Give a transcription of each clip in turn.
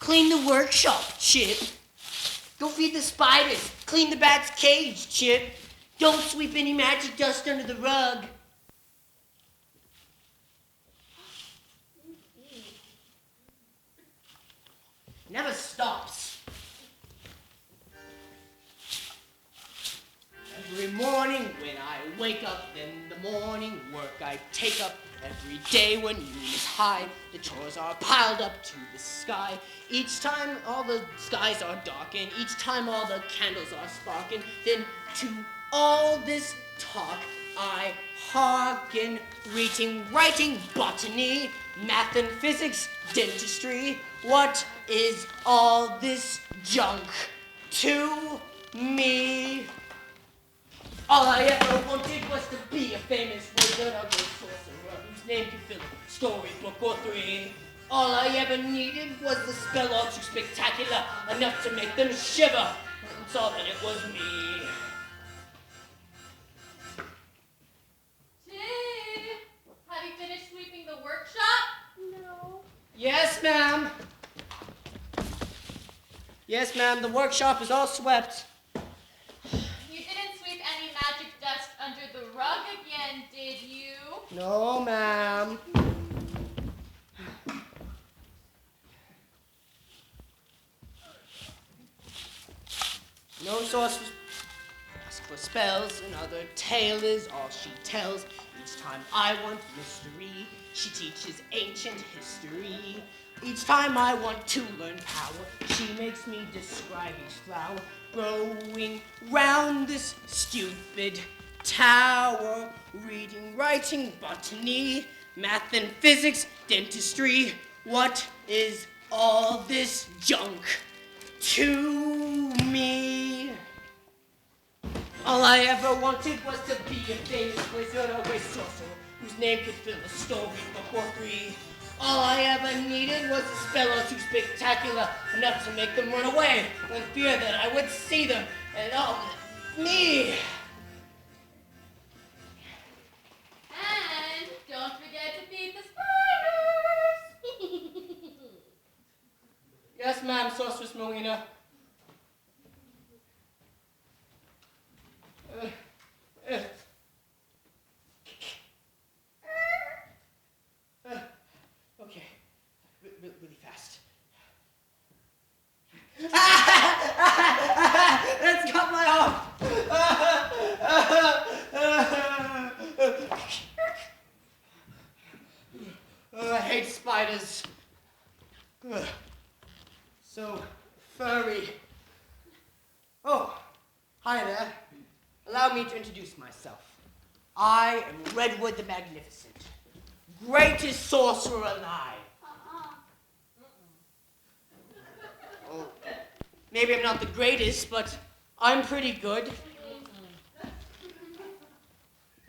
Clean the workshop, Chip. Go feed the spiders. Clean the bat's cage, Chip. Don't sweep any magic dust under the rug. Never stops. Every morning when I wake up, then the morning work I take up. Every day when noon is high, the chores are piled up to the sky. Each time all the skies are darkened, each time all the candles are sparking, then to all this talk I hearken, reading, writing, botany, math and physics, dentistry. What is all this junk to me? All I ever wanted was to be a famous wizard or great sorcerer whose name could fill a storybook or three. All I ever needed was the spell all too spectacular, enough to make them shiver. It's all that it was me. Chip, have you finished sweeping the workshop? No. Yes, ma'am. Yes, ma'am, the workshop is all swept. You didn't sweep any magic dust under the rug again, did you? No, ma'am. No sorceress ask for spells, another tale is all she tells. Each time I want mystery, she teaches ancient history. Each time I want to learn power, she makes me describe each flower growing round this stupid tower. Reading, writing, botany, math and physics, dentistry. What is all this junk to me? All I ever wanted was to be a famous wizard or a sorcerer whose name could fill a storybook or three. All I ever needed was a spell or two spectacular, enough to make them run away in fear that I would see them, and me. And don't forget to feed the spiders. Yes, ma'am, Sorceress Melina. Okay, really fast. That's got my arm. I hate spiders. So furry. Oh, hi there. Allow me to introduce myself. I am Redwood the Magnificent, greatest sorcerer alive. Well, maybe I'm not the greatest, but I'm pretty good.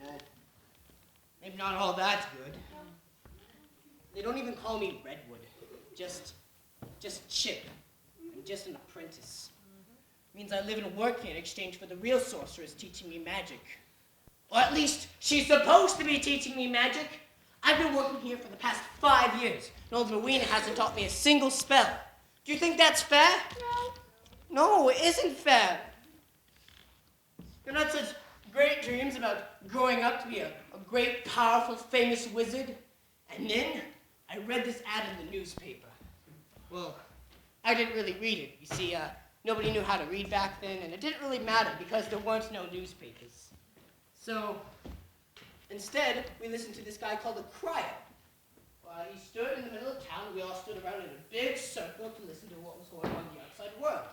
Well, maybe not all that good. They don't even call me Redwood, just Chip. I'm just an apprentice. Means I live and work here in exchange for the real sorceress teaching me magic. Or at least, she's supposed to be teaching me magic. I've been working here for the past 5 years, and old Rowena hasn't taught me a single spell. Do you think that's fair? No. No, it isn't fair. You're not such great dreams about growing up to be a great, powerful, famous wizard. And then I read this ad in the newspaper. Well, I didn't really read it. You see, nobody knew how to read back then, and it didn't really matter because there weren't no newspapers. So, instead, we listened to this guy called a crier. He stood in the middle of town, and we all stood around in a big circle to listen to what was going on in the outside world.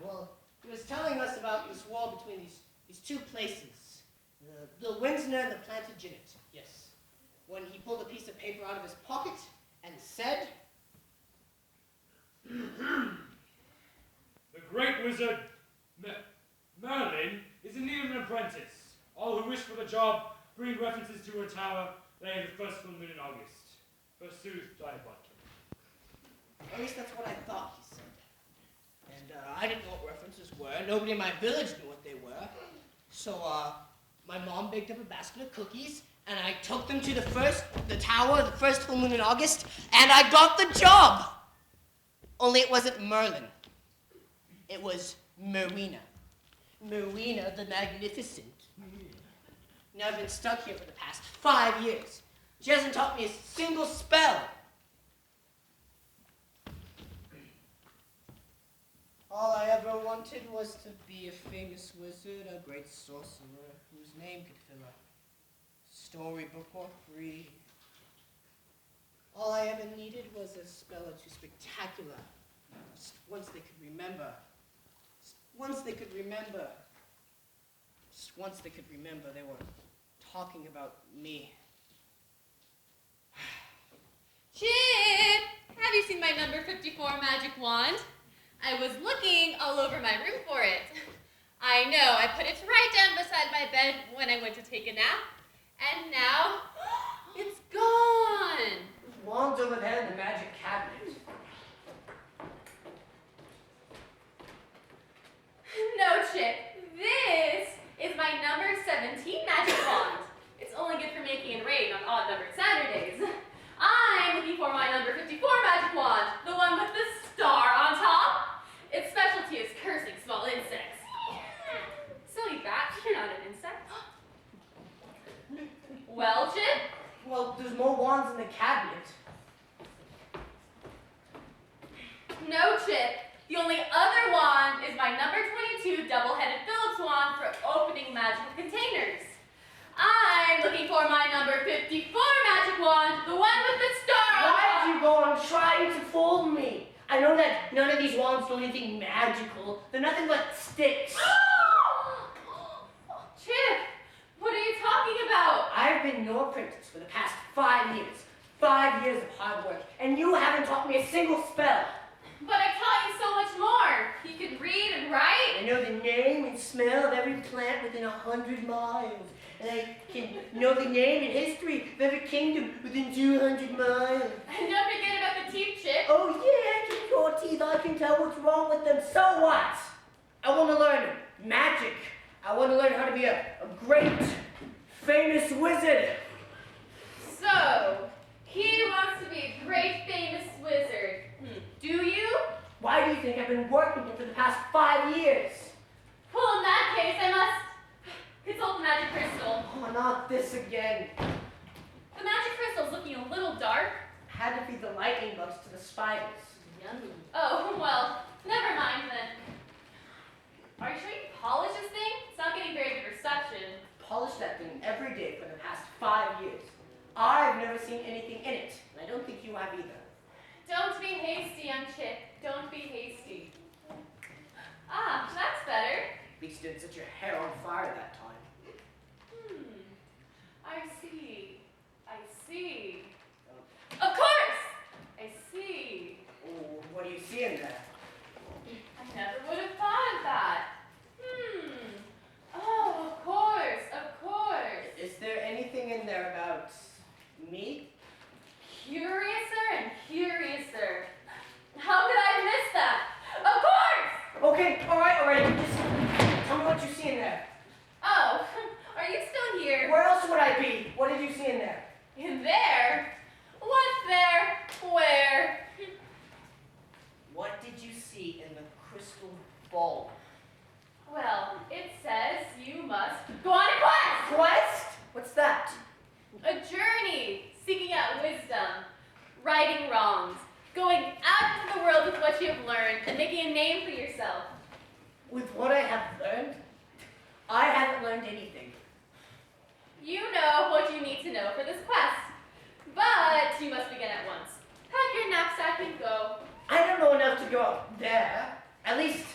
Well, he was telling us about this wall between these two places, the Winsner and the Plantagenet. Yes. When he pulled a piece of paper out of his pocket and said, The great wizard, Merlin, is in need of an apprentice. All who wish for the job bring references to her tower, laying the first full moon in August. Forsooth, thy butler. At least that's what I thought he said. And I didn't know what references were. Nobody in my village knew what they were. So my mom baked up a basket of cookies, and I took them to the tower, the first full moon in August, and I got the job. Only it wasn't Merlin. It was Marina. Marina the Magnificent. Now I've been stuck here for the past 5 years. She hasn't taught me a single spell. All I ever wanted was to be a famous wizard, a great sorcerer, whose name could fill a storybook or 3. All I ever needed was a spell or 2 spectacular. Just once they could remember. Just once they could remember. Just once they could remember they were talking about me. Chip! Have you seen my number 54 magic wand? I was looking all over my room for it. I know, I put it right down beside my bed when I went to take a nap. And now, it's gone. The wand's over there in the magic cabinet. No, Chip. This is my number 17 magic wand. It's only good for making it rain on odd-numbered Saturdays. I'm looking for my number 54 magic wand, the one with the star on top. Its specialty is cursing small insects. Silly bat, you're not an insect. Well, Chip? Well, there's more wands in the cabinet. No, Chip. The only other wand is my number 22 double-headed Phillips wand for opening magical containers. I'm looking for my number 54 magic wand, the one with the star on top. Why did you go on trying to fool me? I know that none of these wands do anything magical. They're nothing but sticks. Chip, what are you talking about? I've been your apprentice for the past 5 years. 5 years of hard work, and you haven't taught me a single spell. But I taught you so much more. You can read and write. I know the name and smell of every plant within 100 miles. And I can know the name and history of every kingdom within 200 miles. And don't forget about the teeth, Chip. Oh yeah, keep your teeth. I can tell what's wrong with them. So what? I want to learn magic. I want to learn how to be a great, famous wizard. So, he wants to be a great, famous wizard. Do you? Why do you think I've been working here for the past 5 years? Well, in that case, I must consult the magic crystal. Oh, not this again. The magic crystal's looking a little dark. I had to feed the lightning bugs to the spiders. Yummy. Oh, well, never mind then. Are you sure you polished this thing? It's not getting very good reception. Polished that thing every day for the past 5 years. I've never seen anything in it, and I don't think you have either. Don't be hasty, young Chip. Don't be hasty. Ah, that's better. At least you didn't set your hair on fire that time. I see. I see. Of course! I see. Oh, what do you see in there? I never would have thought of that. Oh, of course, of course. Is there anything in there about me? Curiouser and curiouser. How could I miss that? Of course! Okay, all right. Just tell me what you see in there. Oh, are you still here? Where else would I be? What did you see in there? In there? What's there? Where? What did you see in the crystal ball? Well, it says you must go on a quest! Quest? What's that? A journey, seeking out wisdom, righting wrongs, going out into the world with what you have learned, and making a name for yourself. With what I have learned? I haven't learned anything. You know what you need to know for this quest, but you must begin at once. Pack your knapsack and go. I don't know enough to go up there. At least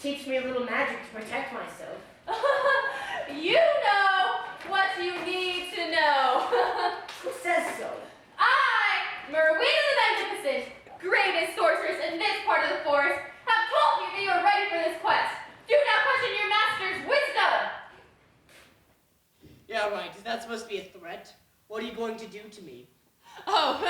teach me a little magic to protect myself. You know what you need to know. Who says so? I, Merwina the Magnificent, greatest sorceress in this part of the forest, have told you that you are ready for this quest. Do not question your master's wisdom. Yeah, right. Is that supposed to be a threat? What are you going to do to me? Oh,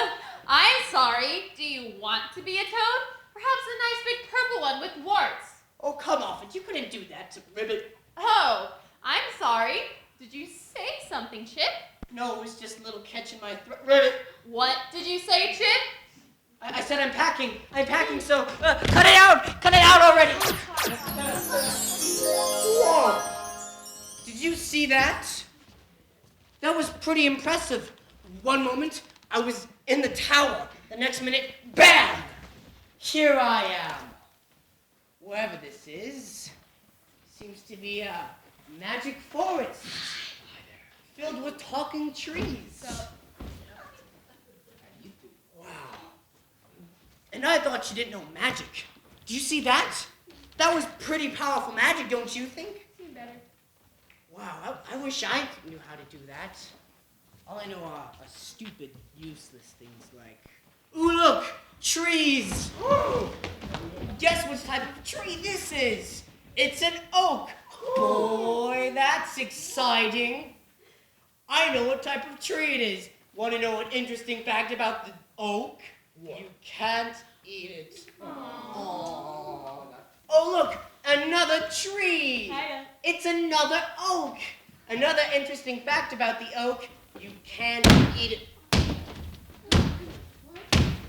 I'm sorry. Do you want to be a toad? Perhaps a nice big purple one with warts. Oh, come off it. You couldn't do that to Ribbit. Oh, I'm sorry. Did you say something, Chip? No, it was just a little catch in my throat. Ribbit. What did you say, Chip? I said I'm packing. I'm packing, so cut it out! Cut it out already! Whoa! Did you see that? That was pretty impressive. One moment, I was in the tower. The next minute, bam! Here I am. Wherever this is, seems to be a magic forest filled with talking trees. Wow. And I thought you didn't know magic. Do you see that? That was pretty powerful magic, don't you think? Seemed better. Wow, I wish I knew how to do that. All I know are stupid, useless things like, ooh, look, trees. Ooh. Guess which type of tree this is? It's an oak. Boy, that's exciting. I know what type of tree it is. Want to know an interesting fact about the oak? What? You can't eat it. Aww. Oh, look, another tree. Hiya. It's another oak. Another interesting fact about the oak, you can't eat it.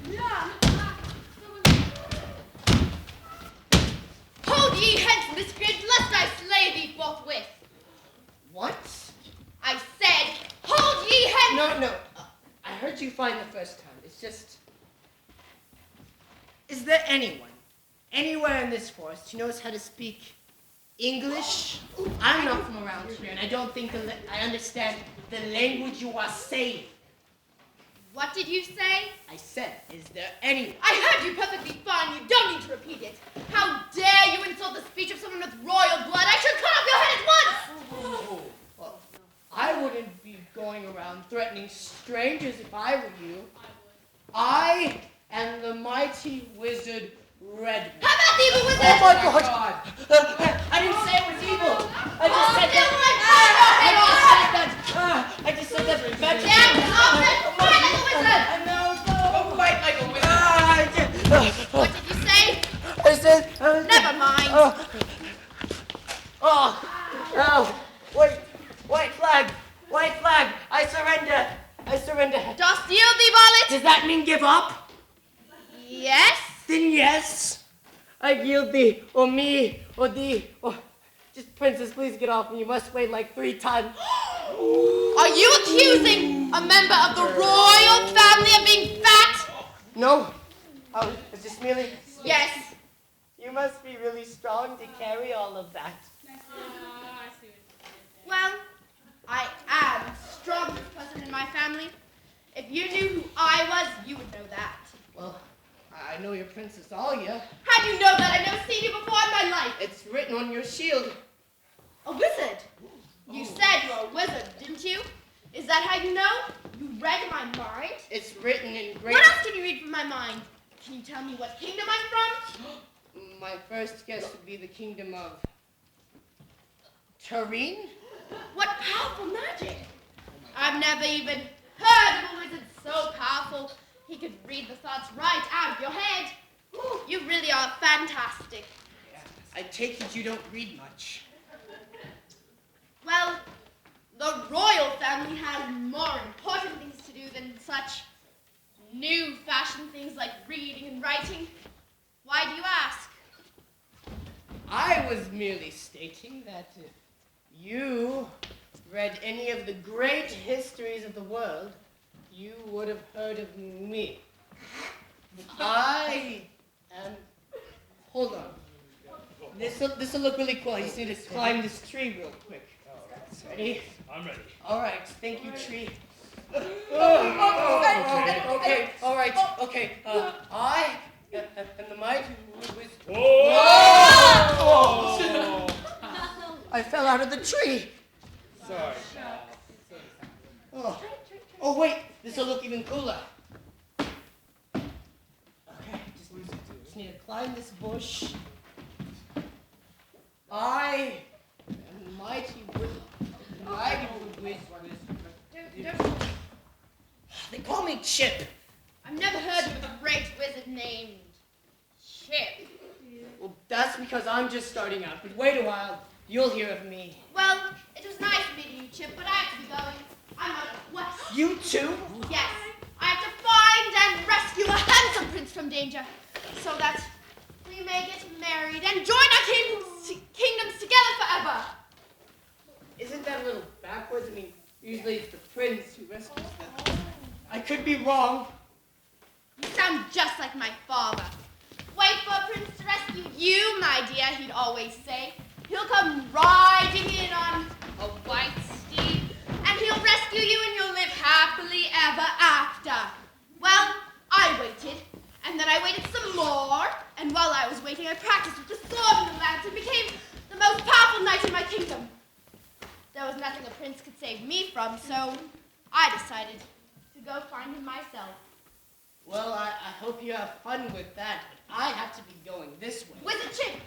Yeah. Hold ye hence, miscreant, lest I slay thee forthwith. What? I said, hold ye hence. No. I heard you fine the first time. It's just... Is there anyone, anywhere in this forest who knows how to speak English? I'm not from around here, and I don't think I understand the language you are saying. What did you say? I said, is there anyone? I heard you perfectly fine. You don't need to repeat it. How dare you insult the speech of someone with royal blood? I should cut off your head at once! Well, I wouldn't be going around threatening strangers if I were you. I am the mighty wizard Redwood. How about the evil wizard? Oh my God! I didn't say it was evil. I just said that. I just said that. Magic. Fight like a wizard! No. Fight like a wizard! What did you say? I said. Never mind. Oh. White flag. I surrender. Dost yield thee, varlet? Does that mean give up? Yes? Then yes. I yield thee, or me, or thee, or... Just, princess, please get off me. You must wait like 3 times. Are you accusing a member of the royal family of being fat? No. It's just merely... Yes. You must be really strong to carry all of that. Well, I am the strongest person in my family. If you knew who I was, you would know that. Well, I know your Princess Alia. How do you know that? I've never seen you before in my life. It's written on your shield. A wizard? You said you were a wizard, didn't you? Is that how you know? You read my mind? It's written in great... What else can you read from my mind? Can you tell me what kingdom I'm from? My first guess would be the kingdom of... Turin? What powerful magic! I've never even heard of a wizard so powerful he could read the thoughts right out of your head. You really are fantastic. I take it you don't read much. Well, the royal family has more important things to do than such new-fashioned things like reading and writing. Why do you ask? I was merely stating that if you read any of the great histories of the world, you would have heard of me. I am... Hold on. This'll look really cool. I just need to climb this tree real quick. Ready? I'm ready. All right. Thank you, tree. Okay. All right. Okay. I am the mighty wizard. Whoa! I fell out of the tree. Sorry. Oh wait. This'll look even cooler. Okay. Just need to climb this bush. I am the mighty wizard. They call me Chip. I've never heard of a great wizard named Chip. Well, that's because I'm just starting out. But wait a while, you'll hear of me. Well, it was nice meeting you, Chip, but I have to be going. I'm on a quest. You too? Yes, I have to find and rescue a handsome Prince danger, so that we may get married and join our kingdoms together forever. Isn't that a little backwards? I mean, usually it's the prince who rescues them. I could be wrong. You sound just like my father. Wait for a prince to rescue you, my dear, he'd always say. He'll come riding in on a white steed, and he'll rescue you and you'll live happily ever after. Well, I waited, and then I waited some more, and while I was waiting, I practiced with the sword and the lance and became the most powerful knight in my kingdom. There was nothing a prince could save me from, so I decided to go find him myself. Well, I hope you have fun with that, but I have to be going this way. Wizard Chip,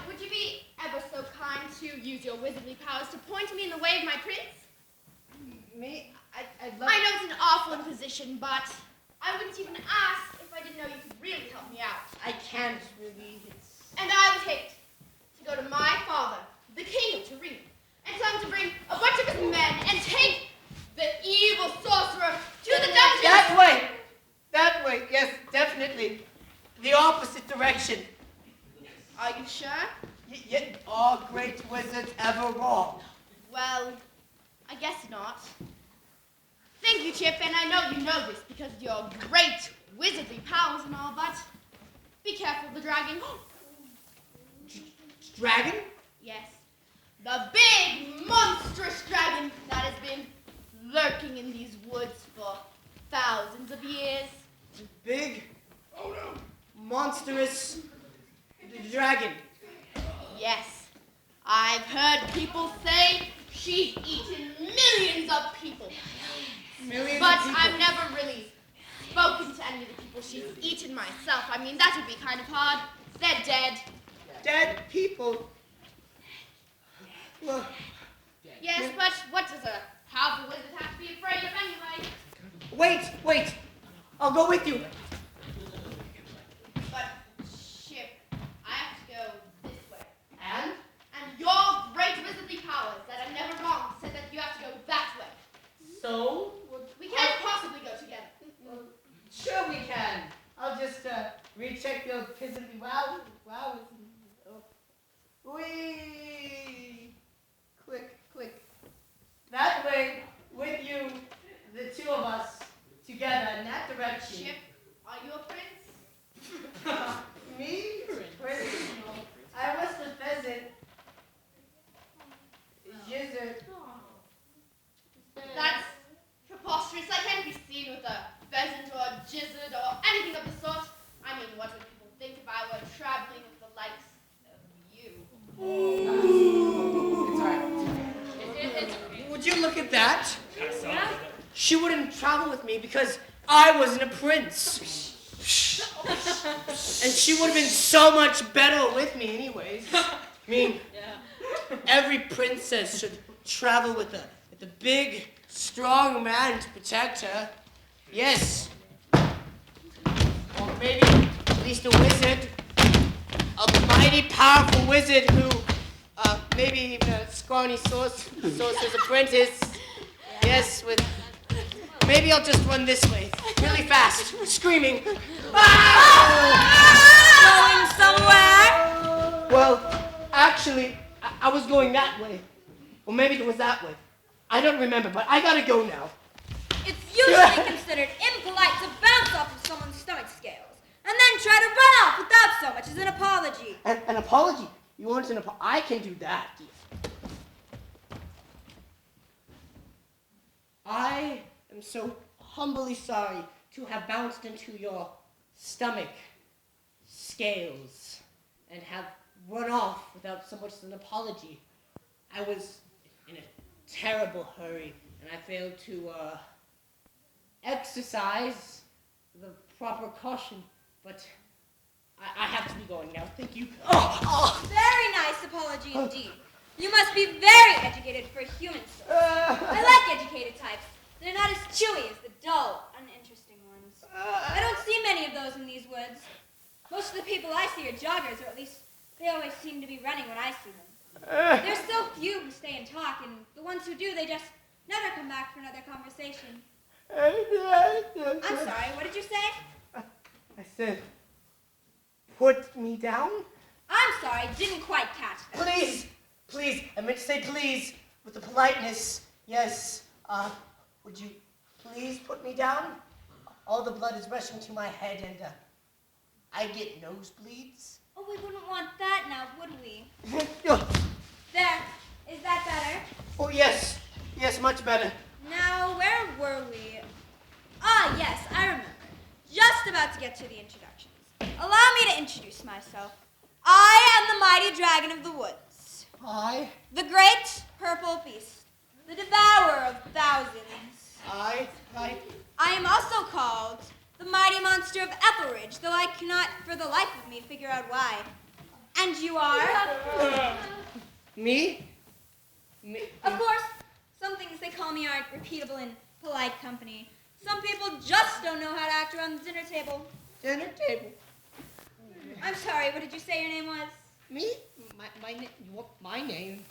would you be ever so kind to use your wizardly powers to point me in the way of my prince? Me? I'd love I know it's an awful imposition, but I wouldn't even ask if I didn't know you could really help me out. I can't really. And I would hate to go to my father, the king of Turin, and tell him to bring a bunch of his men and take the evil sorcerer to the dungeon. That way! That way, yes, definitely. The opposite direction. Are you sure? Yet all great wizards ever wrong. Well, I guess not. Thank you, Chip, and I know you know this because of your great wizardly powers and all, but be careful of the dragon. Dragon? Yes, the big, monstrous dragon that has been lurking in these woods for thousands of years. Big, monstrous dragon. Yes, I've heard people say she's eaten millions of people. Millions But of people. I've never really spoken to any of the people she's eaten myself. I mean, that would be kind of hard. They're dead. Dead people. Well, Yes, but what does a powerful wizard have to be afraid of anyway? wait. I'll go with you. But, Chip, I have to go this way. And? And your great wizardly powers that are never wrong said that you have to go that way. So? We can't possibly go together. Sure we can. I'll just recheck your peasantly wow. Wee! Click. That way, with you, the two of us, together in that direction. Chip, are you a prince? Me? Prince? I was the pheasant. Gizzard. That's preposterous. I can't be seen with a pheasant or a gizzard or anything of the sort. I mean, what would people think if I were traveling with the likes of you? It's alright. Would you look at that? She wouldn't travel with me because I wasn't a prince. And she would have been so much better with me anyways. I mean, every princess should travel with a big, strong man to protect her. Yes. Or maybe at least a wizard. A mighty powerful wizard who, maybe even a scrawny sorcerer's apprentice. Yes, with... Maybe I'll just run this way, really fast, screaming. Going somewhere? Well, actually, I was going that way. Or maybe it was that way. I don't remember, but I gotta go now. It's usually considered impolite to bounce off of someone's stomach scales and then try to run off without so much as an apology. An apology? You want an apology? I can do that. I am so humbly sorry to have bounced into your stomach scales and have run off without so much as an apology. I was in a terrible hurry and I failed to exercise the proper caution, but I have to be going now. Thank you. Very nice apology indeed. You must be very educated for human souls. I like educated types. They're not as chewy as the dull, uninteresting ones. I don't see many of those in these woods. Most of the people I see are joggers, or at least they always seem to be running when I see them. There's so few who stay and talk, and the ones who do, they just never come back for another conversation. I'm sorry, what did you say? I said, Put me down? I'm sorry, didn't quite catch that. Please, I meant to say please, with the politeness. Yes, would you please put me down? All the blood is rushing to my head and, I get nosebleeds. Oh, we wouldn't want that now, would we? Oh, There, is that better? oh, yes, much better. Now, where were we? Ah, yes, I remember. Just about to get to the introductions. Allow me to introduce myself. I am the mighty dragon of the woods. I The great purple beast. The devourer of thousands. I I am also called the mighty monster of Ethelridge, though I cannot for the life of me figure out why. And you are? Me? Of course, some things they call me aren't repeatable in polite company. Some people just don't know how to act around the dinner table. Dinner table. I'm sorry, what did you say your name was? Me? My name?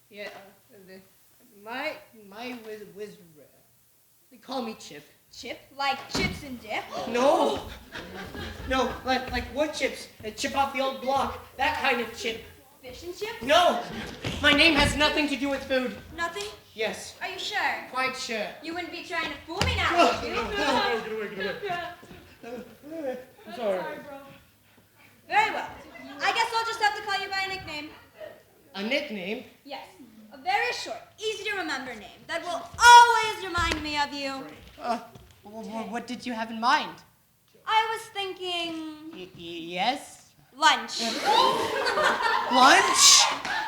Yeah, my wizard. They call me Chip. Chip? Like chips and dip? No, like wood chips. Chip off the old block. That kind of chip. Fish and chips? No, my name has nothing to do with food. Nothing? Yes, Are you sure? quite sure. You wouldn't be trying to fool me now, would you? Get away. I'm sorry. Very well. I guess I'll just have to call you by a nickname. A nickname? Yes. A very short, easy to remember name that will always remind me of you. What did you have in mind? I was thinking Yes? lunch. Lunch?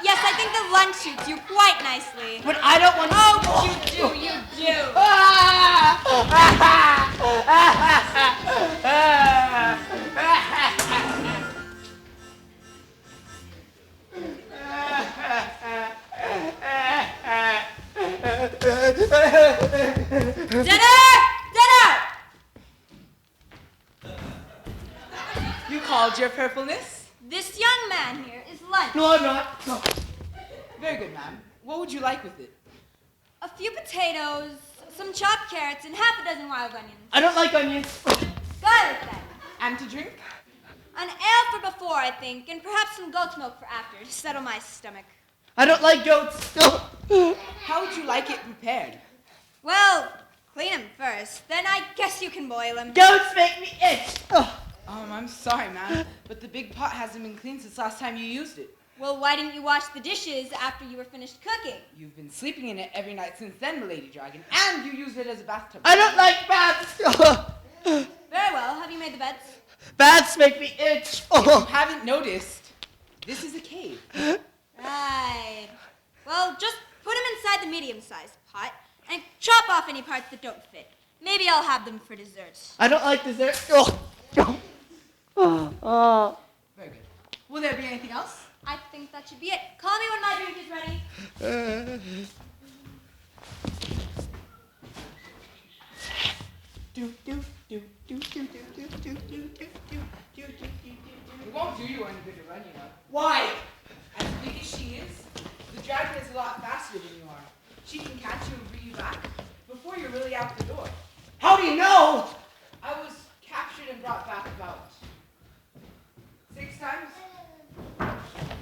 Yes, I think the lunch suits you quite nicely. But I don't want to. Oh, you do. Dinner! You called your purpleness? This young man here is lunch. No, I'm not. No. Very good, ma'am. What would you like with it? A few potatoes, some chopped carrots, and half a dozen wild onions. I don't like onions. Got it then. And to drink? An ale for before, I think, and perhaps some goat's milk for after to settle my stomach. I don't like goats. How would you like it prepared? Well, clean him first, then I guess you can boil him. Goats make me itch. I'm sorry, ma'am, but the big pot hasn't been cleaned since last time you used it. Well, why didn't you wash the dishes after you were finished cooking? You've been sleeping in it every night since then, Milady Dragon, and you used it as a bathtub. I don't like baths. Very well, have you made the beds? Baths make me itch. If you haven't noticed, this is a cave. Right. Well, just put him inside the medium-sized pot and chop off any parts that don't fit. Maybe I'll have them for dessert. I don't like dessert. Very good. Will there be anything else? I think that should be it. Call me when my drink is ready. It won't do you any good to run, you know. Why? As big as she is, the dragon is a lot faster than you are. She can catch you and bring you back before you're really out the door. How do you know? I was captured and brought back about 6 times.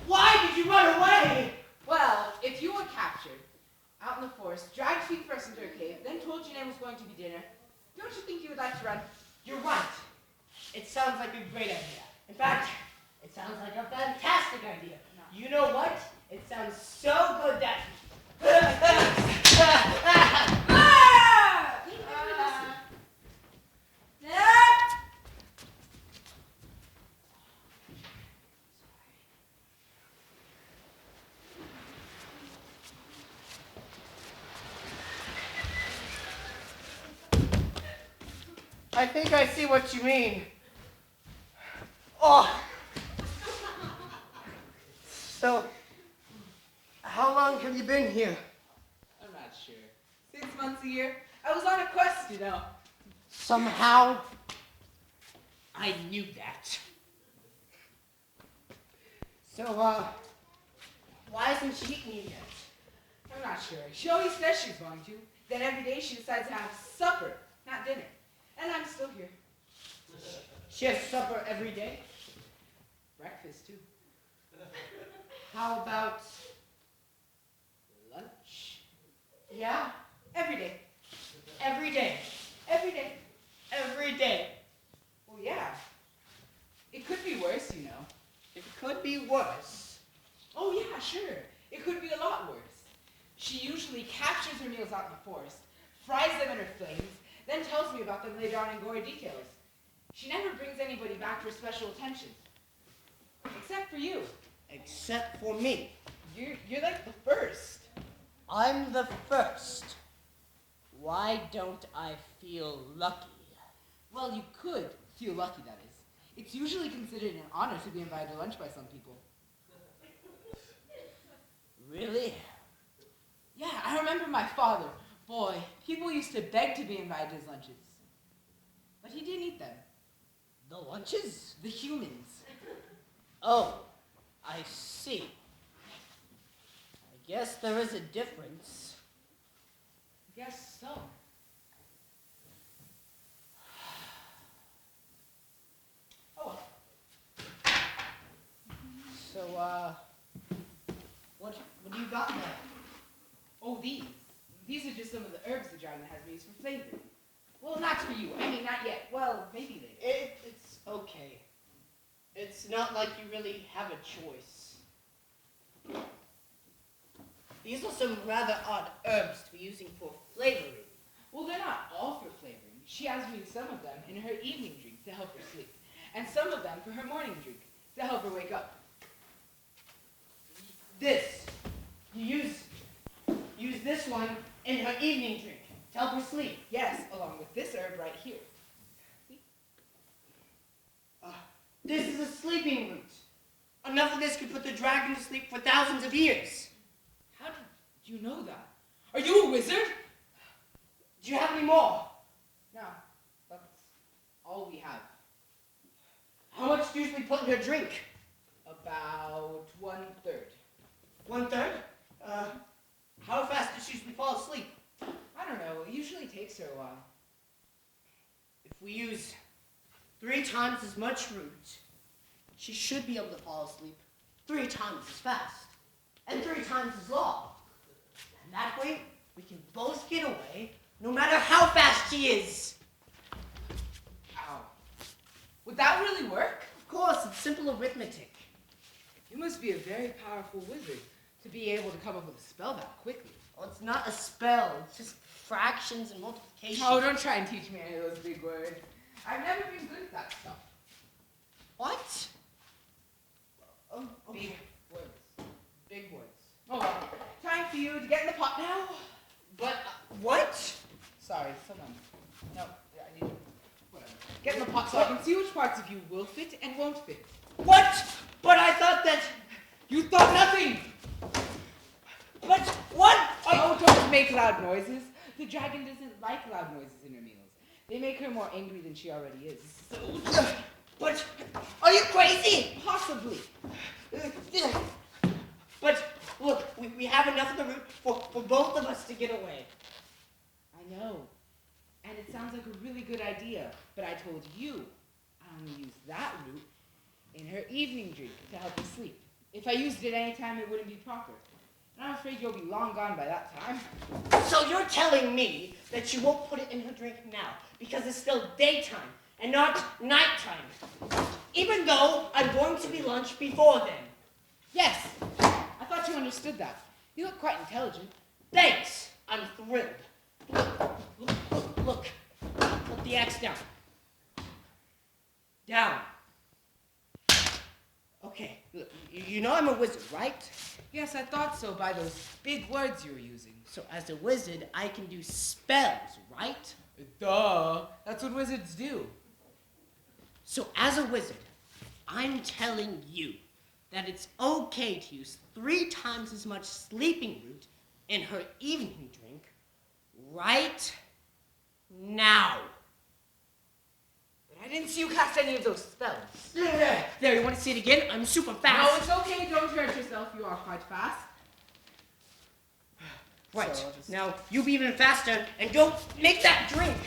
Why did you run away? Well, if you were captured out in the forest, dragged feet first into a cave, then told your name was going to be dinner, don't you think you would like to run? You're right. It sounds like a great idea. In fact, it sounds like a fantastic idea. You know what? It sounds so good that... I think I see what you mean. Oh. So, how long have you been here? I'm not sure. 6 months a year. I was on a quest, you know. Somehow, I knew that. So, why hasn't she eaten you yet? I'm not sure. She always says she's going to. Then every day she decides to have supper, not dinner. And I'm still here. She has supper every day? Breakfast, too. How about lunch? Yeah, Every day. every day. Every day. Every day. Well, yeah. It could be worse, you know. It could be worse. Oh, yeah, sure. It could be a lot worse. She usually captures her meals out in the forest, fries them in her flames, then tells me about them later on in gory details. She never brings anybody back for special attention. Except for you. Except for me. You're like the first. I'm the first. Why don't I feel lucky? Well, you could feel lucky, that is. It's usually considered an honor to be invited to lunch by some people. Really? Yeah, I remember my father. Boy, people used to beg to be invited to his lunches. But he didn't eat them. The lunches? The humans. Oh, I see. I guess there is a difference. Guess so. Oh well. So, what do you got there? Oh, these. These are just some of the herbs the dragon has me use for flavor. Well, not for you. I mean, not yet. Well, maybe later. It's okay. It's not like you really have a choice. These are some rather odd herbs to be using for flavoring. Well, they're not all for flavoring. She has me use some of them in her evening drink to help her sleep, and some of them for her morning drink to help her wake up. This. You use this one in her evening drink to help her sleep. Yes, along with this herb right here. This is a sleeping root. Enough of this could put the dragon to sleep for thousands of years. How did you know that? Are you a wizard? Do you have any more? No, that's all we have. How much do you usually put in her drink? About 1/3. 1/3? How fast does she usually fall asleep? I don't know. It usually takes her a while. If we use 3 times as much root, she should be able to fall asleep 3 times as fast and 3 times as long. And that way, we can both get away no matter how fast she is. Ow. Would that really work? Of course, it's simple arithmetic. You must be a very powerful wizard to be able to come up with a spell that quickly. Well, it's not a spell, it's just fractions and multiplication. Oh, don't try and teach me any of those big words. I've never been good at that stuff. What? Oh, okay. Big words. Big words. Oh, well. Time for you to get in the pot now. But, what? Sorry, someone. No, I need to. Whatever. Get in the pot so I can see which parts of you will fit and won't fit. What? But I thought that... You thought nothing! But, what? Oh, don't make loud noises. The dragon doesn't like loud noises in her meals. They make her more angry than she already is. But, are you crazy? Possibly. But, look, we have enough of the root for both of us to get away. I know. And it sounds like a really good idea. But I told you, I only use that root in her evening drink to help her sleep. If I used it any time, it wouldn't be proper. And I'm afraid you'll be long gone by that time. So you're telling me that you won't put it in her drink now because it's still daytime and not nighttime, even though I'm going to be lunch before then. Yes, I thought you understood that. You look quite intelligent. Thanks. I'm thrilled. Look. Put the axe down. Down. Okay, look, you know I'm a wizard, right? Yes, I thought so by those big words you were using. So as a wizard, I can do spells, right? Duh. That's what wizards do. So as a wizard, I'm telling you that it's okay to use 3 times as much sleeping root in her evening drink right now. But I didn't see you cast any of those spells. There, you want to see it again? I'm super No, fast. it's okay. Don't hurt yourself. You are quite fast. Right, So I'll just- now you be even faster and go make that drink.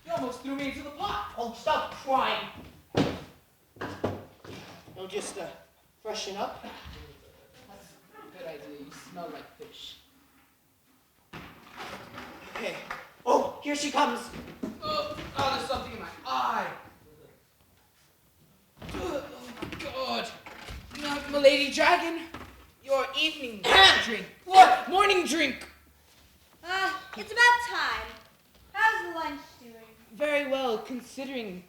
You almost threw me into the pot. Oh, stop crying. just freshen up. That's a good idea. You smell like fish. Okay. Oh, here she comes. Oh, there's something in my eye. Oh my God. Milady Dragon, your evening drink. What? Morning drink. It's about time. How's lunch doing? Very well, considering.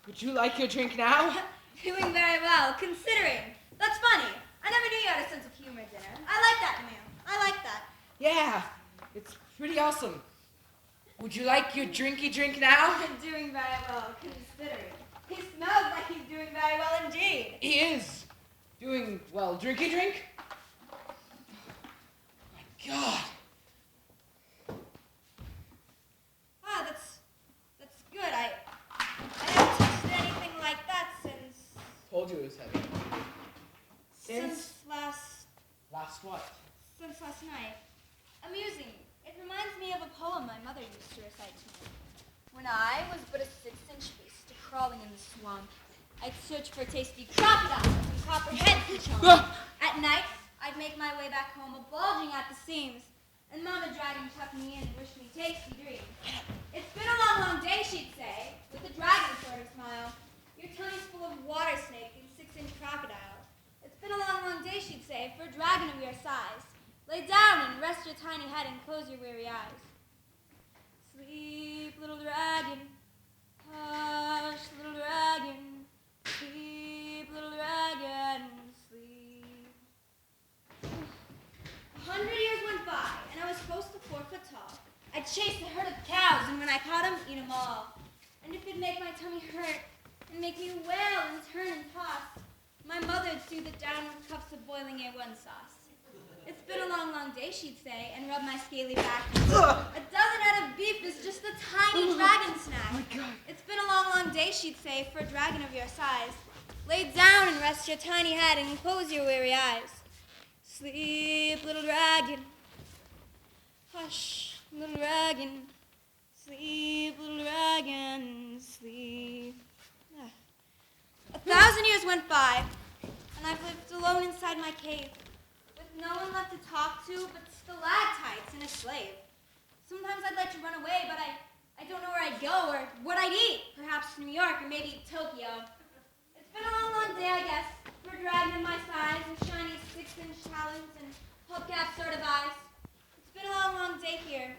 Would you like your drink now? Doing very well, considering. That's funny. I never knew you had a sense of humor, Dinner. I like that, meal. I like that. Yeah, it's pretty awesome. Would you like your drinky drink now? Doing very well, considering. He smells like he's doing very well indeed. He is doing well. Drinky drink? Oh my God. Ah, that's good. I haven't tasted anything like that since Told you it was heavy. since last Last what? night. Amusing. It reminds me of a poem my mother used to recite to me. When I was but a 6-inch beast crawling in the swamp, I'd search for tasty crocodiles and copperheads to chomp. At night, I'd make my way back home, bulging at the seams, and Mama Dragon tucked me in and wished me tasty dreams. It's been a long, long day, she'd say, with a dragon sort of smile. Your tummy's full of water snake and 6-inch crocodile. It's been a long, long day, she'd say, for a dragon of your size. Lay down and rest your tiny head and close your weary eyes. Sleep, little dragon. Hush, little dragon. Sleep, little dragon. Sleep. 100 years went by, and I was supposed to 4 foot tall. I'd chase a herd of cows, and when I caught 'em, eat 'em all. And if it'd make my tummy hurt, and make me wail and turn and toss, my mother'd soothe it down with cups of boiling A1 sauce. It's been a long, long day, she'd say, and rub my scaly back. A dozen head of beef is just a tiny dragon snack. Oh my God. It's been a long, long day, she'd say, for a dragon of your size. Lay down and rest your tiny head and close your weary eyes. Sleep, little dragon. Hush, little dragon. Sleep, little dragon. Sleep. 1,000 years went by, and I've lived alone inside my cave, with no one left to talk to but stalactites and a slave. Sometimes I'd like to run away, but I don't know where I'd go or what I'd eat. Perhaps New York or maybe Tokyo. It's been a long, long day, I guess, for a dragon of my size and shiny 6-inch talons and hubcap sort of eyes. It's been a long, long day here,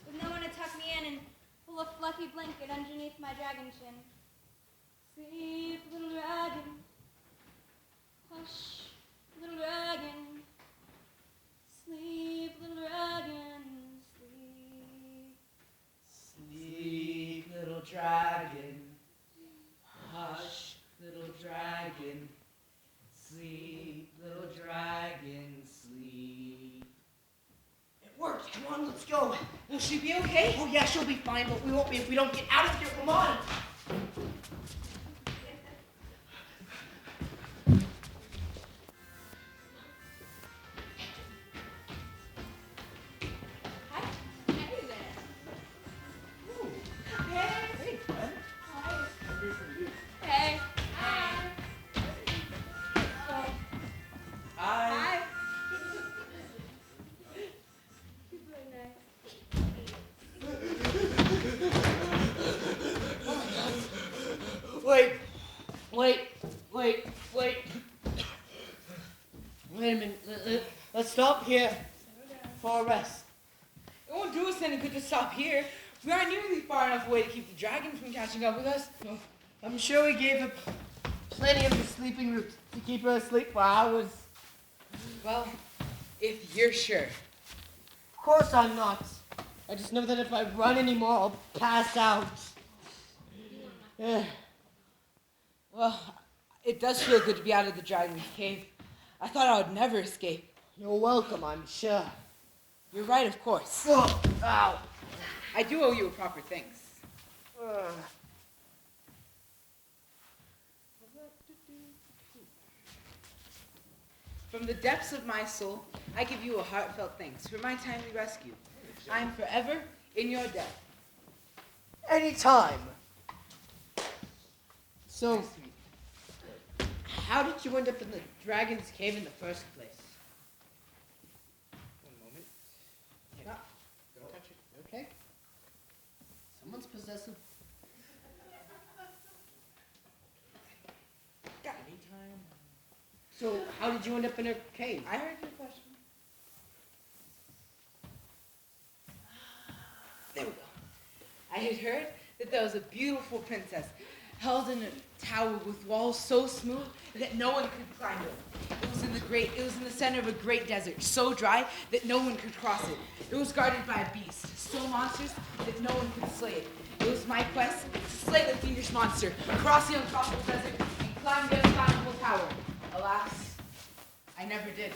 with no one to tuck me in and pull a fluffy blanket underneath my dragon chin. Sleep, little dragon. Hush, little dragon. Sleep, little dragon. Sleep. Sleep, little dragon. Hush, little dragon. Sleep, little dragon. Sleep. It worked. Come on, let's go. Will she be okay? Oh yeah, she'll be fine, but we won't be if we don't get out of here. Come on. Wait a minute. Let's stop here for a rest. It won't do us any good to stop here. We aren't nearly far enough away to keep the dragon from catching up with us. I'm sure we gave her plenty of the sleeping route to keep her asleep for hours. Well, if you're sure. Of course I'm not. I just know that if I run anymore, I'll pass out. Well, it does feel good to be out of the dragon's cave. I thought I would never escape. You're welcome, I'm sure. You're right, of course. Oh, ow. I do owe you a proper thanks. From the depths of my soul, I give you a heartfelt thanks for my timely rescue. I am forever in your debt. Anytime. So, how did you end up in the dragon's cave in the first place? One moment. Stop. Don't touch it. Okay. Someone's possessive. Got any time? So, how did you end up in a cave? I heard your question. There we go. I had heard that there was a beautiful princess held in a tower with walls so smooth that no one could climb it. It was in the center of a great desert, so dry that no one could cross it. It was guarded by a beast, so monstrous that no one could slay it. It was my quest to slay the fiendish monster, cross the uncrossable desert, and climb the unclimbable tower. Alas, I never did.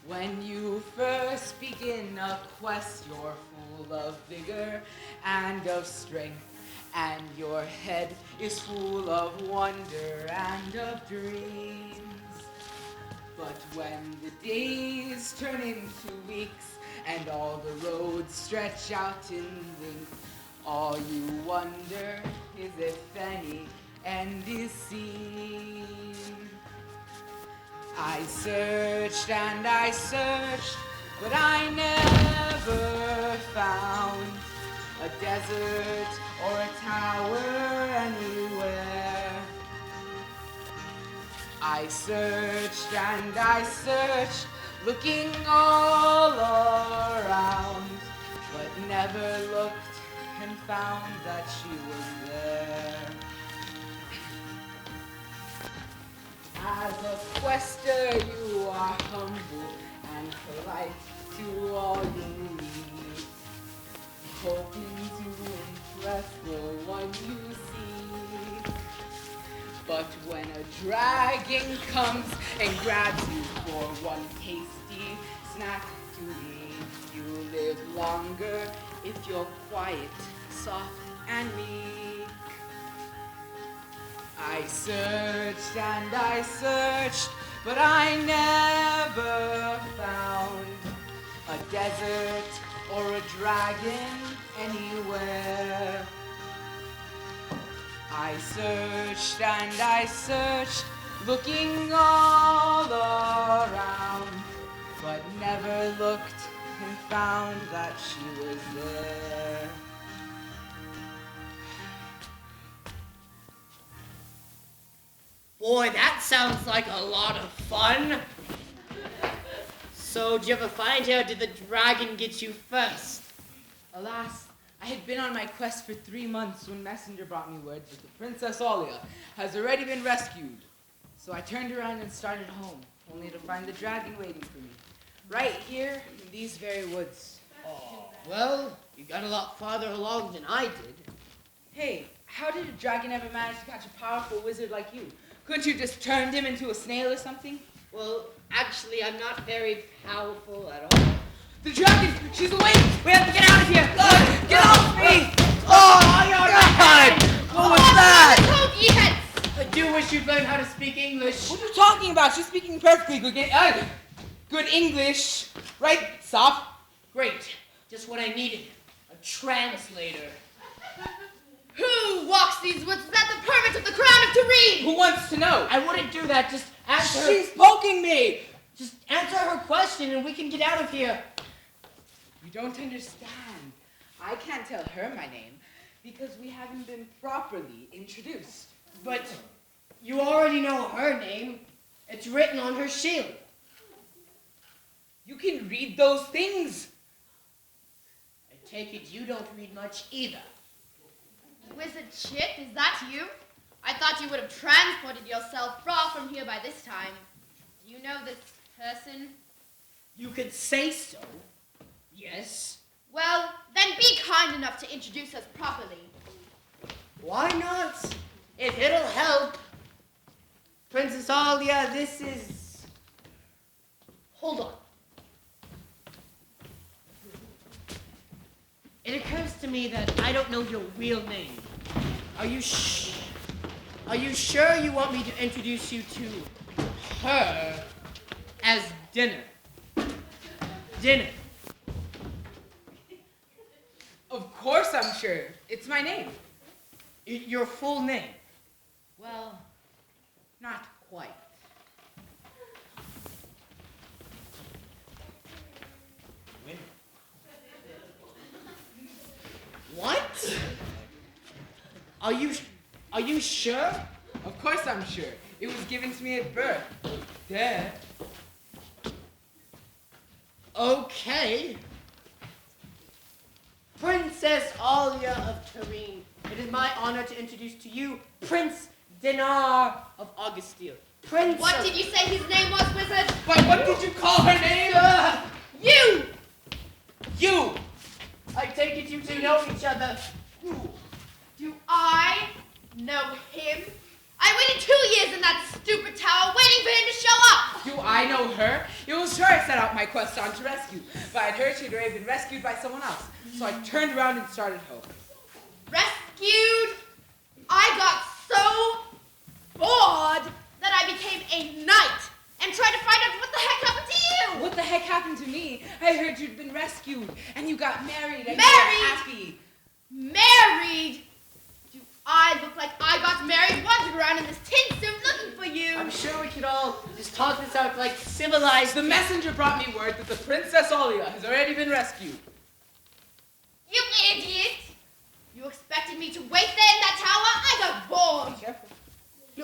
When you first begin a quest, you're full of vigor and of strength, and your head is full of wonder and of dreams. But when the days turn into weeks and all the roads stretch out in length, all you wonder is if any end is seen. I searched and I searched, but I never found a desert or a tower anywhere. I searched and I searched, looking all around, but never looked and found that she was there. As a quester, you are humble and polite to all you meet, hoping to impress the one you see. But when a dragon comes and grabs you for one tasty snack to eat, you live longer if you're quiet, soft, and meek. I searched and I searched, but I never found a desert or a dragon anywhere. I searched and I searched, looking all around, but never looked and found that she was there. Boy, that sounds like a lot of fun. So, did you ever find her, or did the dragon get you first? Alas, I had been on my quest for 3 months when messenger brought me word that the Princess Alia has already been rescued. So I turned around and started home, only to find the dragon waiting for me, right here in these very woods. Oh, well, you got a lot farther along than I did. Hey, how did a dragon ever manage to catch a powerful wizard like you? Couldn't you just turn him into a snail or something? Well, actually, I'm not very powerful at all. The dragon! She's awake! We have to get out of here! Get off me! Oh, your God! What was that? Cold ye heads! I do wish you'd learn how to speak English. What are you talking about? She's speaking perfectly good English. Right? Stop. Great. Just what I needed. A translator. Who walks these woods without the permit of the Crown of Turin? Who wants to know? I wouldn't do that. Just answer her. She's poking me! Just answer her question and we can get out of here. You don't understand. I can't tell her my name because we haven't been properly introduced. But you already know her name. It's written on her shield. You can read those things. I take it you don't read much either. Wizard Chip, is that you? I thought you would have transported yourself far from here by this time. Do you know this person? You could say so. Yes. Well, then be kind enough to introduce us properly. Why not? If it'll help. Princess Alia, this is... Hold on. It occurs to me that I don't know your real name. Are you sure you want me to introduce you to her as dinner? Dinner. course I'm sure. It's my name. Your full name? Well, not quite. What? Are you sure? Of course I'm sure. It was given to me at birth. Duh. Okay. Princess Alia of Turin, it is my honor to introduce to you Prince Dinar of Augustine. Prince What of... did you say his name was, wizard? But what did you call her name? You! You! I take it you two know each other. Do I know him? I waited 2 years in that stupid tower waiting for him to show up! Do I know her? It was her I set out my quest on to rescue, but I'd heard she'd already been rescued by someone else, so I turned around and started home. Rescued? I got so bored that I became a knight and tried to find out what the heck happened to you! What the heck happened to me? I heard you'd been rescued, and you got married, and you Married? were happy. Married? Do I look like I got married wandering around in this tin suit looking for you? I'm sure we could all just talk this out like civilized... The messenger brought me word that the Princess Alia has already been rescued. You idiot! You expected me to wait there in that tower? I got bored! Careful.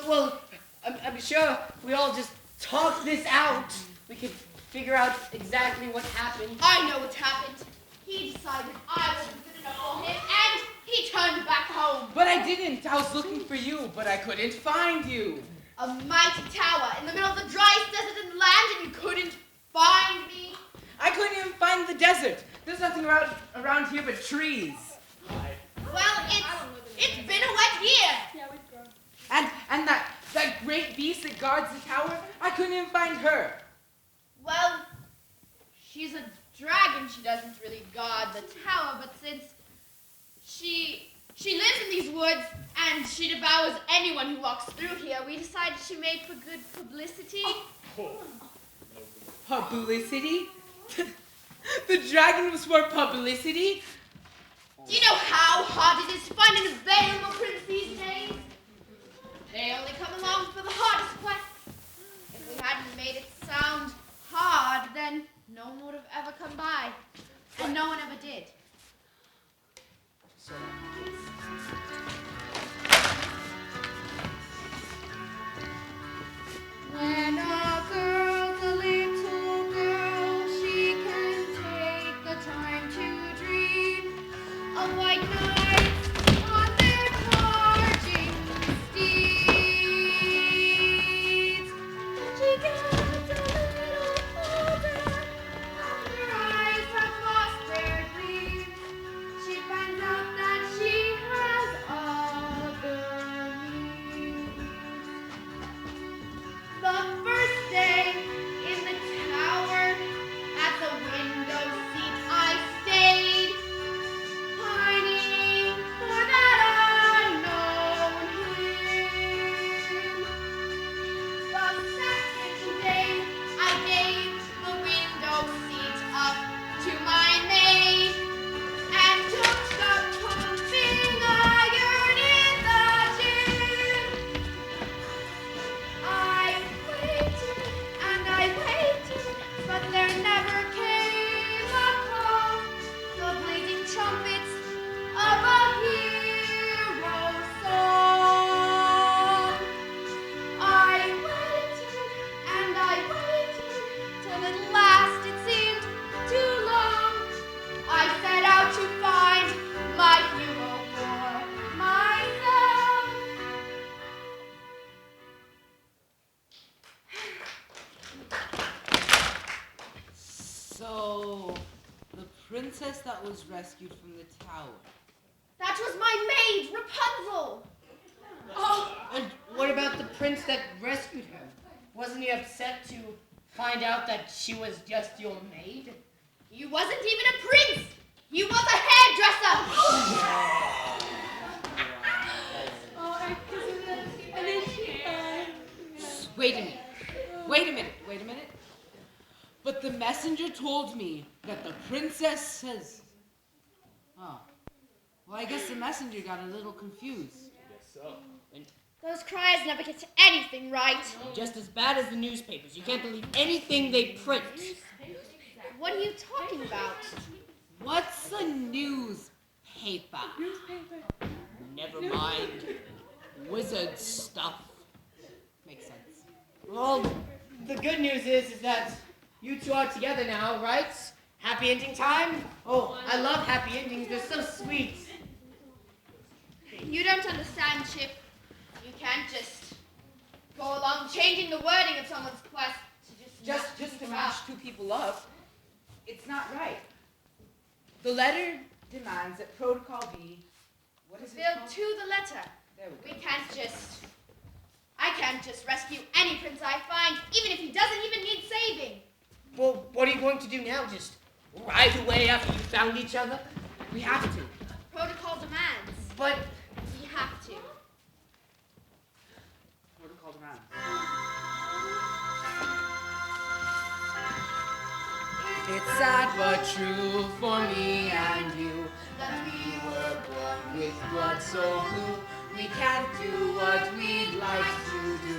Well, I'm sure if we all just talk this out, we could figure out exactly what happened. I know what happened. He decided I wasn't good enough for him, and he turned back home. But I didn't. I was looking for you, but I couldn't find you. A mighty tower in the middle of the driest desert in the land, and you couldn't find me. I couldn't even find the desert. There's nothing around here but trees. Well, it's been a wet year. And that great beast that guards the tower, I couldn't even find her. Well, she's a dragon. She doesn't really guard the tower, but since she lives in these woods and she devours anyone who walks through here, we decided she made for good publicity. Publicity? The dragon was for publicity? Do you know how hard it is to find an available prince these days? They only come along for the hardest quests. If we hadn't made it sound hard, then no one would have ever come by. And no one ever did. So, When a girl's a little girl, she can take the time to dream of white knights on their charging steeds. When she gets a little older, and her eyes have lost their gleam, she finds out that she has other needs. The first day in the tower, at the window seat I stayed, pining for that unknown him. The second day, I gave the window seat up to my maid, and took the pumping iron in the gin. I waited and I waited, but there never came a call, the blazing trumpets of a hero's song. I waited and I waited, till at last it seemed too long. I set out to find my hero for myself. So, the princess that was rescued from the tower. That was my maid, Rapunzel. oh, and what about the prince that rescued her? Wasn't he upset to find out that she was just your maid? He wasn't even a prince. He was a hairdresser. Wait a minute. But the messenger told me that the princess says... Oh, Well, I guess the messenger got a little confused. Yes, so. Those criers never get anything right. Just as bad as the newspapers. You can't believe anything they print. What are you talking about? What's a newspaper? Never mind. Wizard stuff. Makes sense. Well, the good news is that you two are together now, right? Happy ending time? Oh, I love happy endings. They're so sweet. You don't understand, Chip. You can't just go along changing the wording of someone's quest to Just to match two people up. It's not right. The letter demands that protocol be... What is it Build called? to the letter. There we go. I can't just rescue any prince I find, even if he doesn't even need saving. Well, what are you going to do now? Just ride away after you found each other? We have to. Protocol demands. But We have to. Protocol demands. It's sad but true for me and you that we were born with blood so blue. We can't do what we'd like to do,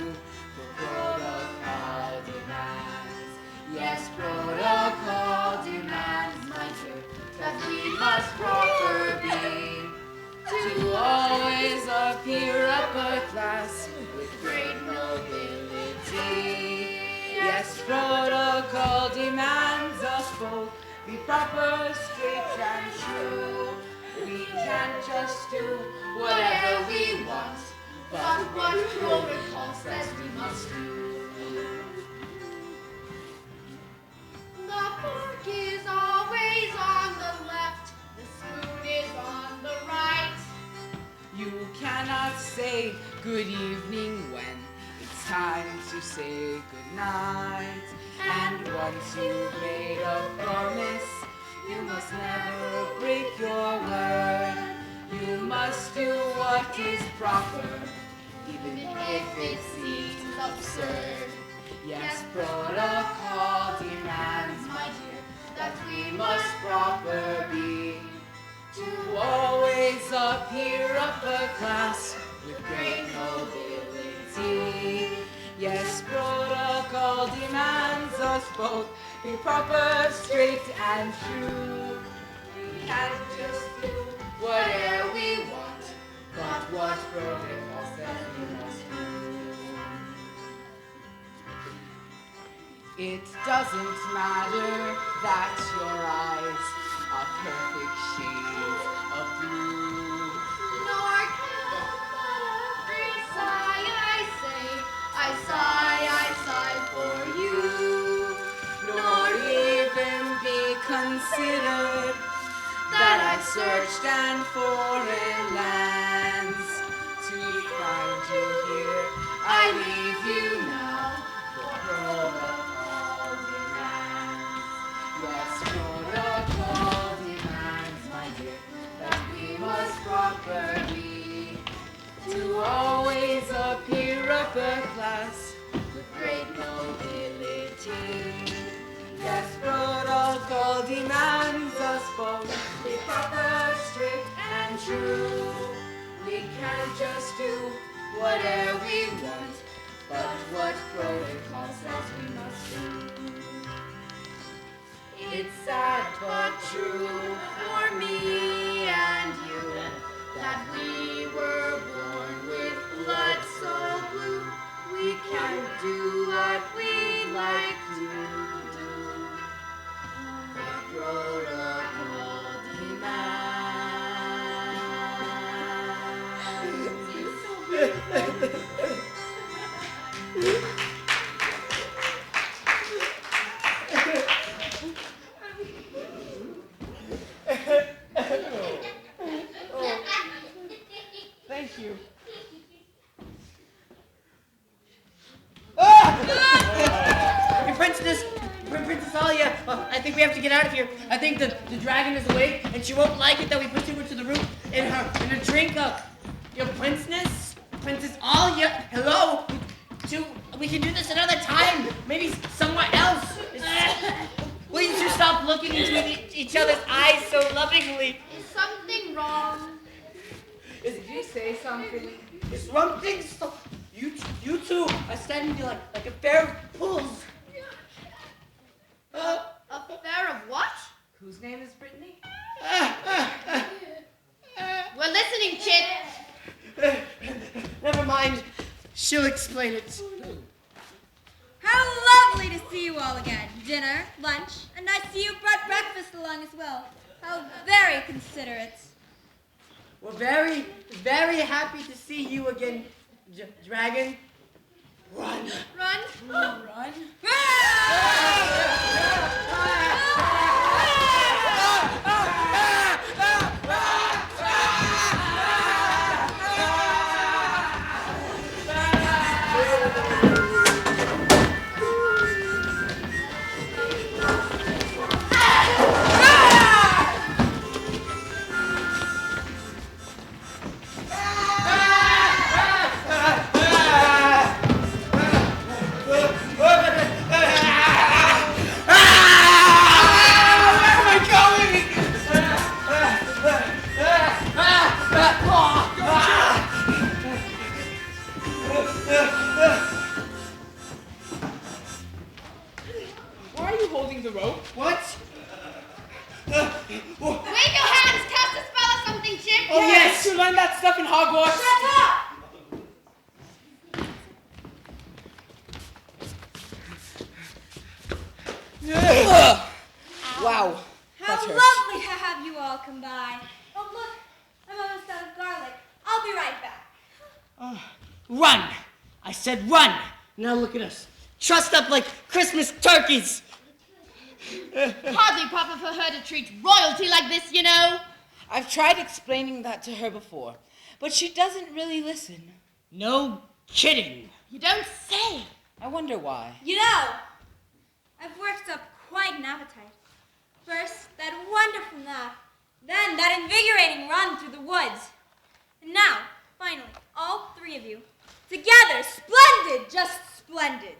for protocol demands. Yes, protocol demands, my dear, that we must proper be, to always appear upper class with great nobility. Yes, protocol demands us both be proper, straight and true. We can't just do whatever we want, but what protocol says we must do. The fork is always on the left, the spoon is on the right. You cannot say good evening when it's time to say good night. And once you've made a promise, you must never break your word. You must do what is proper, even if it seems absurd. Yes, protocol demands, my dear, that we must proper be, to always appear upper class with great nobility. Yes, protocol demands us both be proper, straight and true. We can't just do whatever we want, but what protocol says we must do. It doesn't matter that your eyes are perfect shades of blue. Nor can every sigh I say, I sigh for you. Nor even be considered that I've searched in foreign lands to find you here. I leave you now for protocol demands. Yes, protocol demands, my dear, that we must proper be, to always appear upper class with great nobility. Yes, protocol demands us both be proper, straight and true. We can't just do whatever we want, but what protocol says we must do. It's sad but true for me and you that we were born with blood so blue. We can't do what we like to do. The protocol demands. thank you. Princess Alia, I think we have to get out of here. I think the dragon is awake, and she won't like it that we put her to the roof in her drink of your Princess Alia. Hello. We can do this another time. Maybe somewhere else. Will you two stop looking into each other's eyes so lovingly? Is something wrong? Did you say something? It's something so... You two are standing there like a pair of bulls. A pair of what? Whose name is Brittany? We're listening, Chip. Never mind. She'll explain it. How lovely to see you all again. Dinner, lunch, and I see you brought breakfast along as well. How very considerate. We're very, very happy to see you again, Dragon. Run. Run. Run? Why are you holding the rope? What? Wave your hands, cast a spell or something, Chip. Oh, yes. You learned that stuff in Hogwarts. Wow. How That hurts. lovely to have you all come by. Oh, look, I'm almost out of garlic. I'll be right back. Run! I said run! Now look at us. Trussed up like Christmas turkeys. Hardly proper for her to treat royalty like this, you know. I've tried explaining that to her before, but she doesn't really listen. No kidding. You don't say. I wonder why. You know, I've worked up quite an appetite. First, that wonderful nap. Then that invigorating run through the woods. And now, finally, all three of you. Together, splendid, just splendid.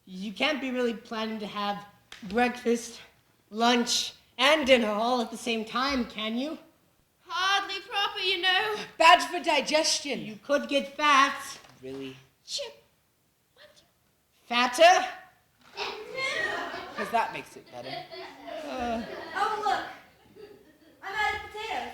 You can't be really planning to have breakfast, lunch, and dinner all at the same time, can you? Hardly proper, you know. Bad for digestion. You could get fat. Really? Chip. Fatter? Because that makes it better. Oh, look. I'm out of potatoes.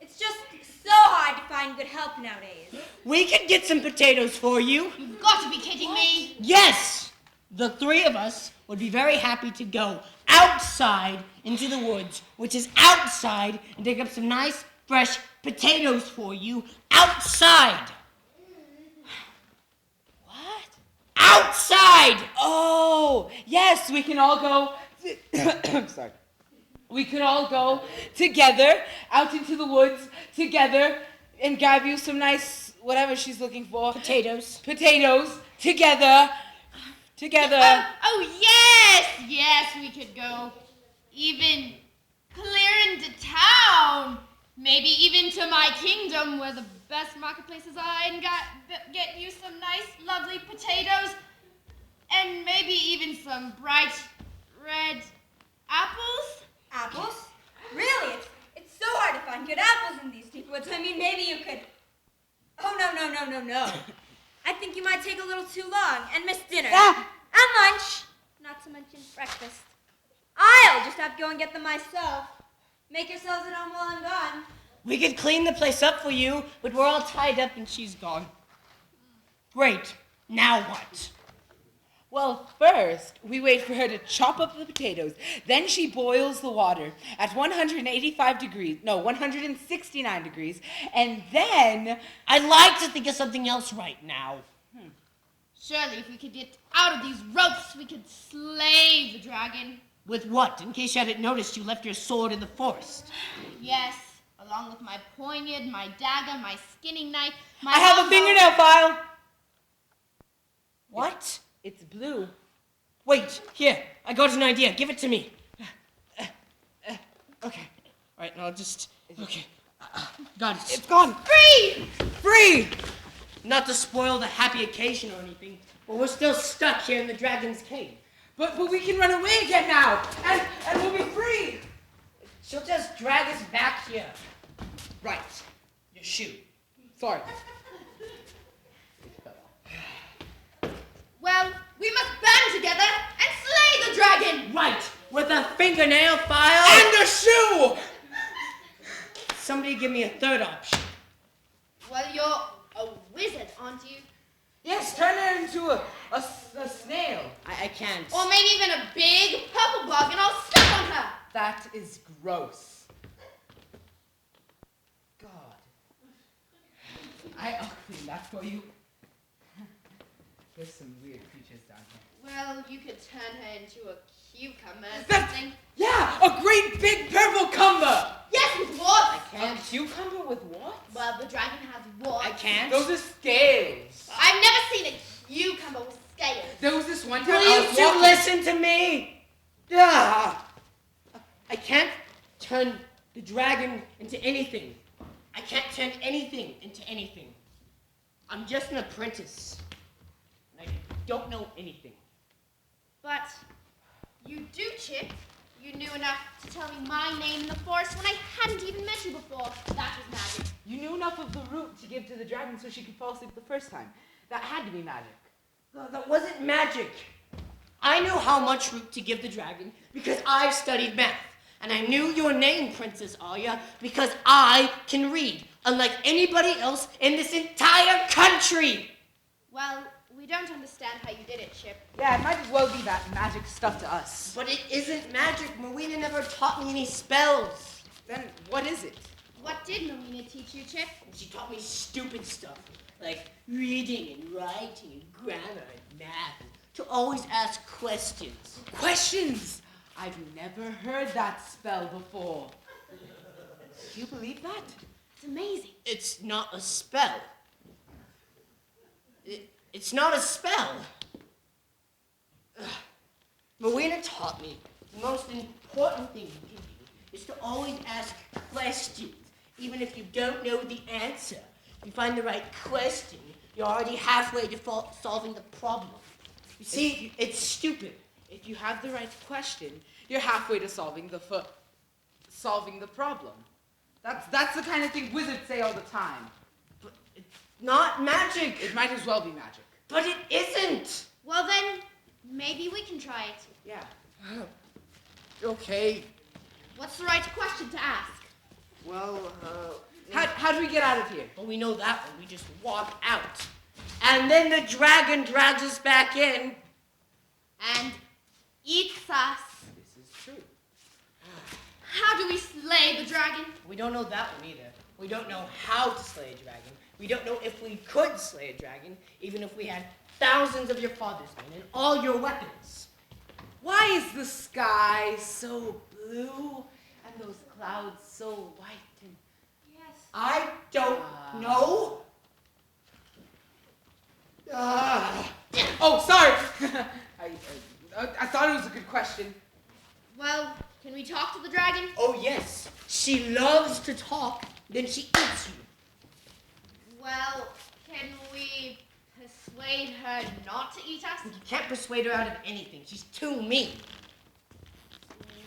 It's just so hard to find good help nowadays. We could get some potatoes for you. You've got to be kidding me. Yes! The three of us would be very happy to go outside into the woods, which is outside, and dig up some nice, fresh potatoes for you outside. What? Outside! Oh, yes, we can all go. I'm sorry. We could all go together out into the woods together and grab you some nice whatever she's looking for. Potatoes. Potatoes together. Oh, yes. Yes, we could go. Even clear into town. Maybe even to my kingdom where the best marketplaces are and get you some nice, lovely potatoes. And maybe even some bright red apples. Apples? Really? It's so hard to find good apples in these deep woods. I mean, maybe you could... Oh, no. I think you might take a little too long and miss dinner. And lunch. Not to mention breakfast. I'll just have to go and get them myself. Make yourselves at home while I'm gone. We could clean the place up for you, but we're all tied up and she's gone. Great. Now what? Well, first, we wait for her to chop up the potatoes. Then she boils the water at 169 degrees. And then... I'd like to think of something else right now. Surely if we could get out of these ropes, we could slay the dragon. With what? In case you hadn't noticed, you left your sword in the forest. Yes, along with my poignard, my dagger, my skinning knife, my I have a longbow. fingernail file. What? It's blue. Wait, here. I got an idea. Give it to me. Okay. All right, now I'll just... Okay. Got it. It's gone. Free! Not to spoil the happy occasion or anything, but we're still stuck here in the dragon's cave. But we can run away again now, and we'll be free. She'll just drag us back here. Right. Your shoe. Sorry. Well, we must band together and slay the dragon! Right, with a fingernail file. And a shoe! Somebody give me a third option. Well, you're a wizard, aren't you? Yes, turn her into a snail. I can't. Or maybe even a big purple bug and I'll step on her! That is gross. God. I'll clean that for you. There's some weird creatures down here. Well, you could turn her into a cucumber or That's- something. Yeah, a great big purple cumber. Yes, with warts! Can't. A cucumber with what? Well, the dragon has warts. I can't. Those are scales. I've never seen a cucumber with scales. There was this one time Will I you was two walking- listen to me? I can't turn the dragon into anything. I can't turn anything into anything. I'm just an apprentice. And I don't know anything. But you do, Chip. You knew enough to tell me my name in the forest when I hadn't even met you before. That was magic. You knew enough of the root to give to the dragon so she could fall asleep the first time. That had to be magic. No, that wasn't magic. I knew how much root to give the dragon because I've studied math. And I knew your name, Princess Arya, because I can read, unlike anybody else in this entire country. Well, we don't understand how you did it, Chip. Yeah, it might as well be that magic stuff to us. But it isn't magic. Marina never taught me any spells. Then what is it? What did Marina teach you, Chip? She taught me stupid stuff, like reading and writing and grammar and math, and to always ask questions. Questions! I've never heard that spell before. Do you believe that? It's amazing. It's not a spell. It's not a spell. Marina taught me the most important thing you can do is to always ask questions, even if you don't know the answer. If you find the right question, you're already halfway to solving the problem. You see, it's stupid. If you have the right question, you're halfway to solving the problem. That's the kind of thing wizards say all the time. But it's not magic. It might as well be magic. But it isn't. Well then, maybe we can try it. Yeah. Okay. What's the right question to ask? Well, How do we get out of here? well, we know that one. We just walk out. And then the dragon drags us back in. And eats us. This is true. How do we slay the dragon? We don't know that one either. We don't know how to slay a dragon. We don't know if we could slay a dragon, even if we had thousands of your father's men and all your weapons. Why is the sky so blue and those clouds so white and... Yes. I don't know. Oh, sorry! I thought it was a good question. Well, can we talk to the dragon? Oh, yes. She loves to talk, then she eats you. Well, can we persuade her not to eat us? You can't persuade her out of anything. She's too mean.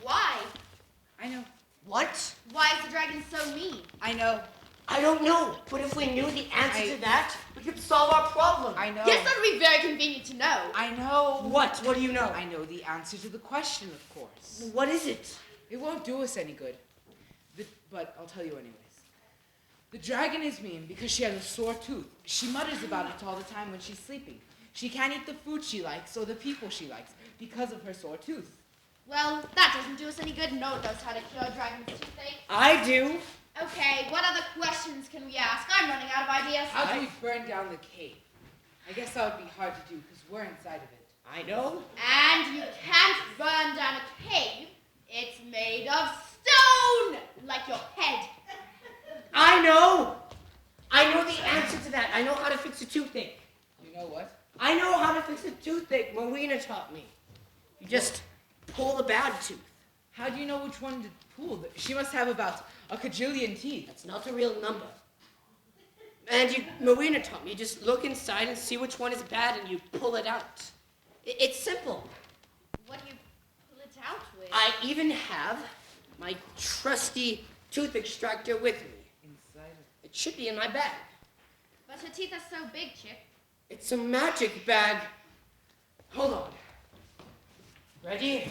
Why? I know. What? Why is the dragon so mean? I know. I don't know. But if we knew the answer to that, we could solve our problem. I know. Yes, that would be very convenient to know. I know. What? What do you know? I know the answer to the question, of course. What is it? It won't do us any good. But I'll tell you anyways. The dragon is mean because she has a sore tooth. She mutters about it all the time when she's sleeping. She can't eat the food she likes or the people she likes because of her sore tooth. Well, that doesn't do us any good. No one knows how to cure a dragon's toothache. I do. Okay, what other questions can we ask? I'm running out of ideas. How do we burn down the cave? I guess that would be hard to do because we're inside of it. I know. And you can't burn down a cave. It's made of stone, like your head. I know. I know the answer to that. I know how to fix a toothache. You know what? I know how to fix a toothache. Marina taught me. You just pull the bad tooth. How do you know which one to pull? She must have about a cajillion teeth. That's not the real number. And Marina taught me. You just look inside and see which one is bad and you pull it out. It's simple. count with. I even have my trusty tooth extractor with me. Inside of It should be in my bag. But her teeth are so big, Chip. It's a magic bag. Hold on. Ready?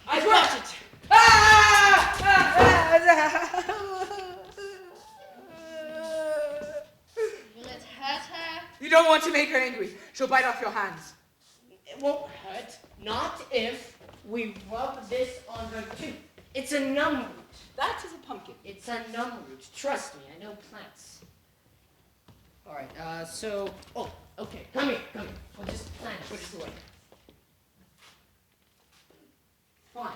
I got it! Will it hurt her? You don't want to make her angry. She'll bite off your hands. It won't hurt. Not if we rub this on her tooth. It's a numb root. That is a pumpkin. It's a numb root. Trust me, I know plants. Alright, oh, okay. Come here. We'll just plant it. Put it away. Fine.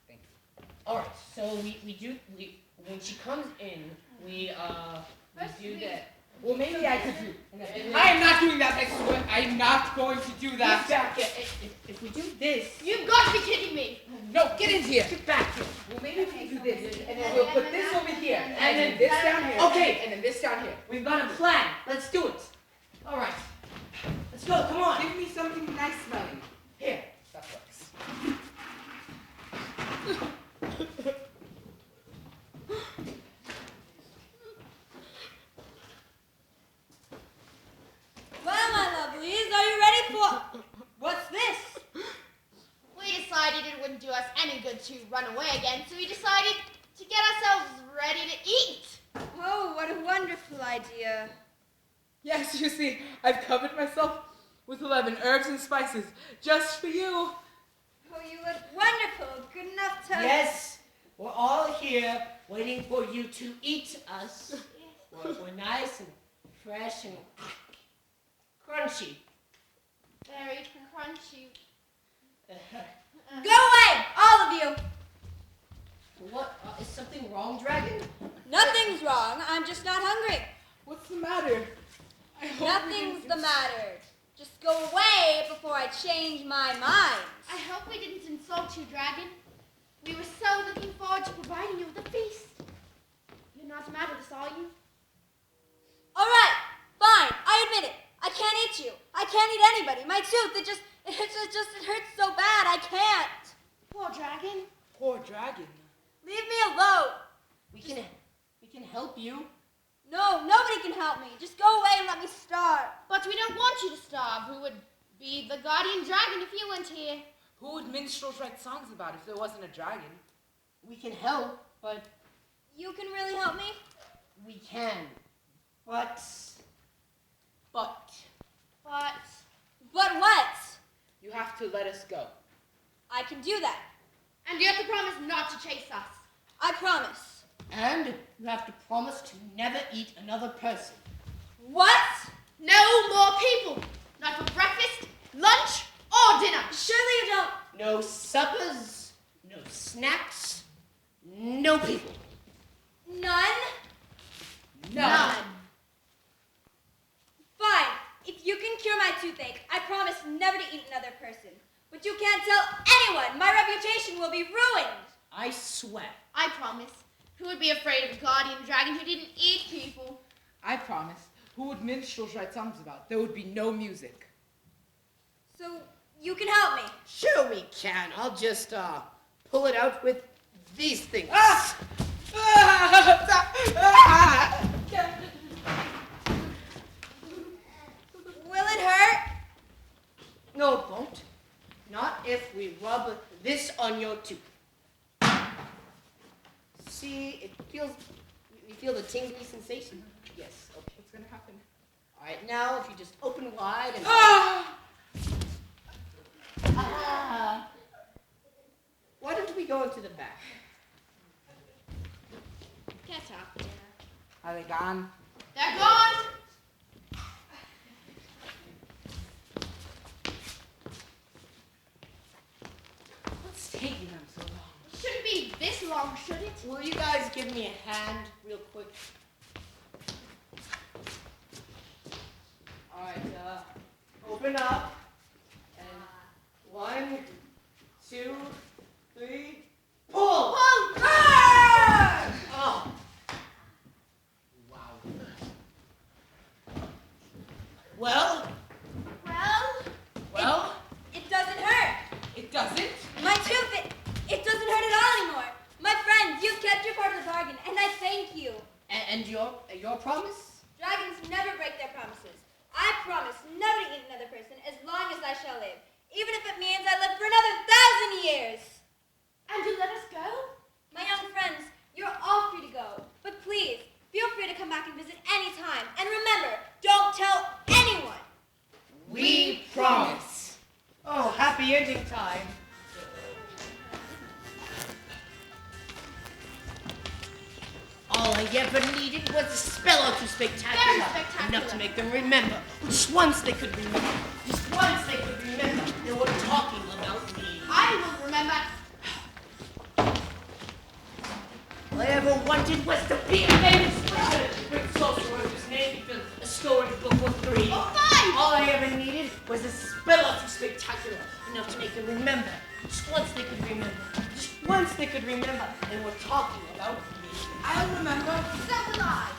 Thank you. Alright, so when she comes in, we do that. Well, maybe I could do. I am not doing that. I swear. I'm not going to do that. Get back here. If we do this. You've got to be kidding me. No, get in here. Get back here. Well, maybe we can do this, and then we'll put this over here, and then this down here. Okay. And then this down here. We've got a plan. Let's do it. Alright. Let's go. Come on. Give me something nice smelling. Here. That works. Well, my lovelies, are you ready for... What's this? We decided it wouldn't do us any good to run away again, so we decided to get ourselves ready to eat. Oh, what a wonderful idea. Yes, you see, I've covered myself with 11 herbs and spices just for you. Oh, you look wonderful. Good enough to... Yes. We're all here waiting for you to eat us. We're nice and fresh and crunchy. Very crunchy. Go away, all of you. What? Is something wrong, Dragon? Nothing's wrong. I'm just not hungry. What's the matter? I hope we Nothing's didn't the matter. Just go away before I change my mind. I hope we didn't insult you, Dragon. We were so looking forward to providing you with a feast. You're not mad at us, are you? All right, fine. I admit it. I can't eat you. I can't eat anybody. My tooth, it hurts so bad. I can't. Poor Dragon. Poor dragon. Leave me alone. We can help you. No, nobody can help me. Just go away and let me starve. But we don't want you to starve. We would be the guardian dragon if you weren't here. Who would minstrels write songs about if there wasn't a dragon? We can help, but You can really help me? we can. But But But what? You have to let us go. I can do that. and you have to promise not to chase us. I promise. and you have to promise to never eat another person. What? No more people. Not for breakfast, lunch, or dinner. Surely you don't. No suppers, no snacks, no people. None? None. Fine. If you can cure my toothache, I promise never to eat another person. But you can't tell anyone. My reputation will be ruined. I swear. I promise. Who would be afraid of a guardian dragon who didn't eat people? I promise. Who would minstrels write songs about? There would be no music. So you can help me. Sure we can. I'll just pull it out with these things. Will it hurt? No, it won't. Not if we rub this on your tooth. See, you feel the tingly sensation? Yes, okay. What's gonna happen? All right, now if you just open wide and... Why don't we go into the back? Get up, dear. Are they gone? They're gone. What's taking them so long? It shouldn't be this long, should it? Will you guys give me a hand real quick? All right, open up. And 1, 2, 3, pull! Pull! Oh. Wow. Well, Well, doesn't. My tooth, it doesn't hurt at all anymore. My friends, you've kept your part of the bargain, and I thank you. And your promise? Dragons never break their promises. I promise never to eat another person as long as I shall live, even if it means I live for another 1,000 years. And you let us go? My young friends, you're all free to go, but please, feel free to come back and visit any time. And remember, don't tell anyone. We promise. Oh, happy ending time. All I ever needed was a spell or two spectacular. Very spectacular. Enough to make them remember. Just once they could remember. Just once they could remember they were talking about me. I will remember. All I ever wanted was to be a famous wizard. Great sorcerer whose name could fill a storybook or 3. Oh, fine. All I ever needed was a spell or two spectacular. Enough to make them remember. Just once they could remember. Just once they could remember they were talking about me. I'll remember. So will I.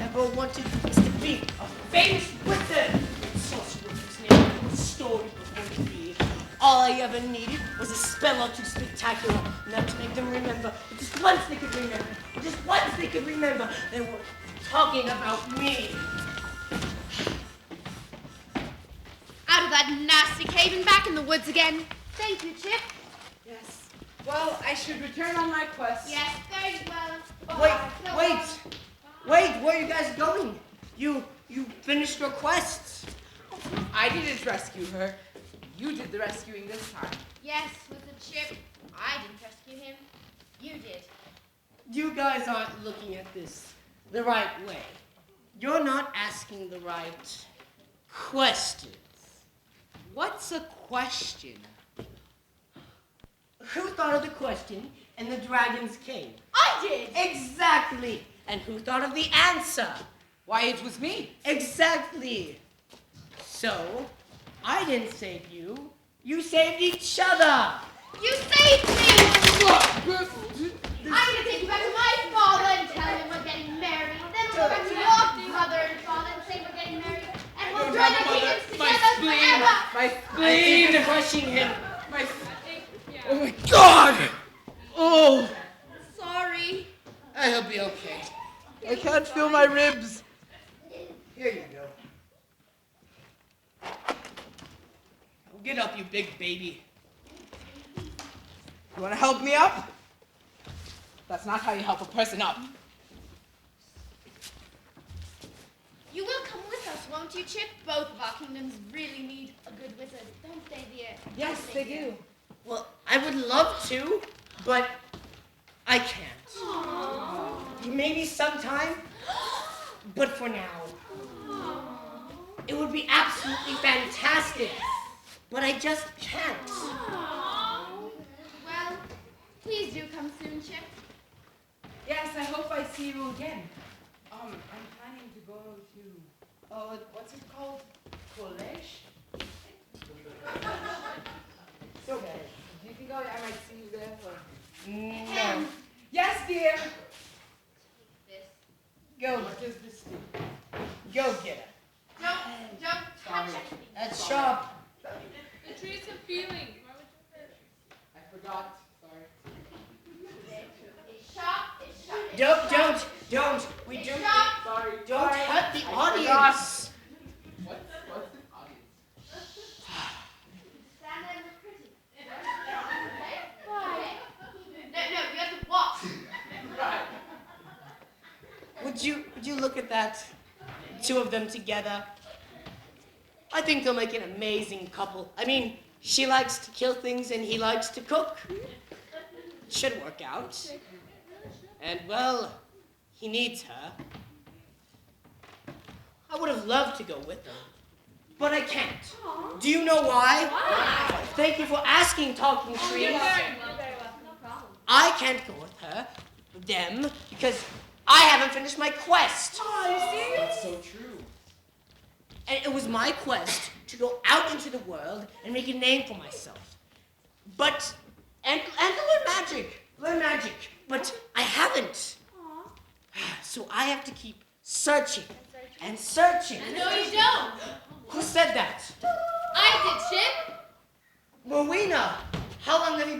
Ever wanted was to be a famous wizard. Great sorcerer whose name could fill a storybook or 3. All I ever needed was a spell or two spectacular, enough to make them remember. But just once they could remember. Just once they could remember they were talking about me. Out of that nasty cave and back in the woods again. Thank you, Chip. Yes. Well, I should return on my quest. Yes, very well. Wait, Bye. So wait, long. wait, where are you guys going? You finished your quests. I didn't rescue her. You did the rescuing this time. Yes, with the Chip. I didn't rescue him. You did. You guys aren't looking at this the right way. You're not asking the right questions. What's a question? Who thought of the question and the dragons came? I did. Exactly. And who thought of the answer? Why, it was me. Exactly. So, I didn't save you. You saved each other. You saved me. I'm gonna take you back to my father and tell him we're getting married. Then we'll go back to your brother and father and say we're getting married. And we'll join our kingdoms together forever. My I think spleen. you're crushing him. Oh my God! Oh, Sorry. He'll be okay. I can't feel my ribs. Here you go. Get up, you big baby. You want to help me up? That's not how you help a person up. You will come with us, won't you, Chip? Both of our kingdoms really need a good wizard, don't they, dear? Yes, they do. Well, I would love to, but I can't. Maybe sometime, but for now. It would be absolutely fantastic, but I just can't. Well, please do come soon, Chip. Yes, I hope I see you again. I'm planning to go to, what's it called? College? It's okay. Do you think I might see you there? Or... No. Yes, dear. This. Go, What does this do? go get it. Don't touch anything. That's sharp. The trees have feelings. Why would you hurt? I forgot. Sorry. It's sharp, it's sharp. Don't. We do. Stop. Sorry. Don't Sorry. hurt the I audience. What's the audience? Stand there and look pretty. Okay? Why? No, you have to walk. Right. Would you look at that? Two of them together. I think they'll make an amazing couple. I mean, she likes to kill things and he likes to cook. Should work out. And well, he needs her. I would have loved to go with them, but I can't. Do you know why? Why? Thank you for asking, Talking Trees. You're very welcome. No problem. I can't go with her, them, because I haven't finished my quest. That's so true. And it was my quest to go out into the world and make a name for myself. But, and learn magic, but I haven't. So I have to keep searching and searching. No, you don't. Who said that? I did,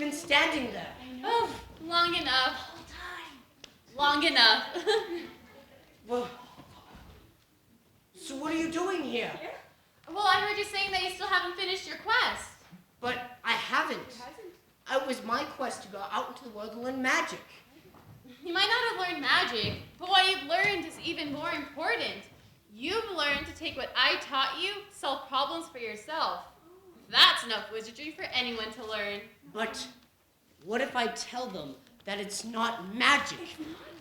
been standing there? Oh, long enough. Long enough. Well, so what are you doing here? Well, I heard you saying that you still haven't finished your quest. But I haven't. It was my quest to go out into the world and learn magic. You might not have learned magic, but what you've learned is even more important. You've learned to take what I taught you, solve problems for yourself. That's enough wizardry for anyone to learn. But what if I tell them that it's not magic?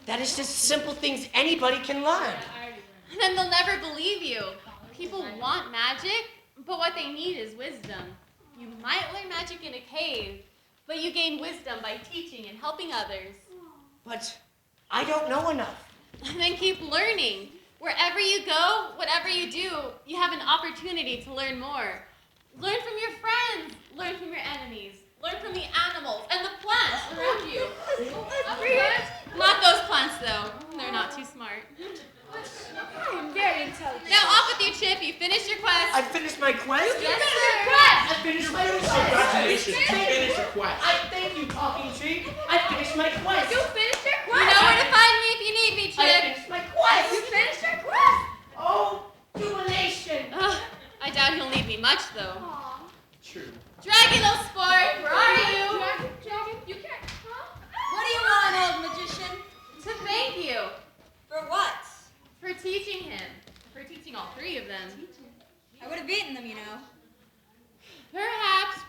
That it's just simple things anybody can learn? Then they'll never believe you. People want magic, but what they need is wisdom. You might learn magic in a cave, but you gain wisdom by teaching and helping others. But I don't know enough. Then keep learning. Wherever you go, whatever you do, you have an opportunity to learn more. Learn from your friends. Learn from your enemies. Learn from the animals and the plants around you. Not those plants, though. They're not too smart. I am very intelligent. Now off with you, Chip. You finished your quest. I finished my quest? Yes, sir. I finished my quest! Congratulations, you finished your quest. I thank you, Talking Tree. I finished my quest. You finished your You quest. know where to find me if you need me, I Chip. finished my quest. You finished your quest. Oh, jubilation. I doubt he'll need me much, though. Aw. True. Dragonosport, where are you? Dragon, you can't. Huh? What do you want, old magician? To thank you For what? for teaching him. For teaching all three of them. I would have beaten them, you know. Perhaps.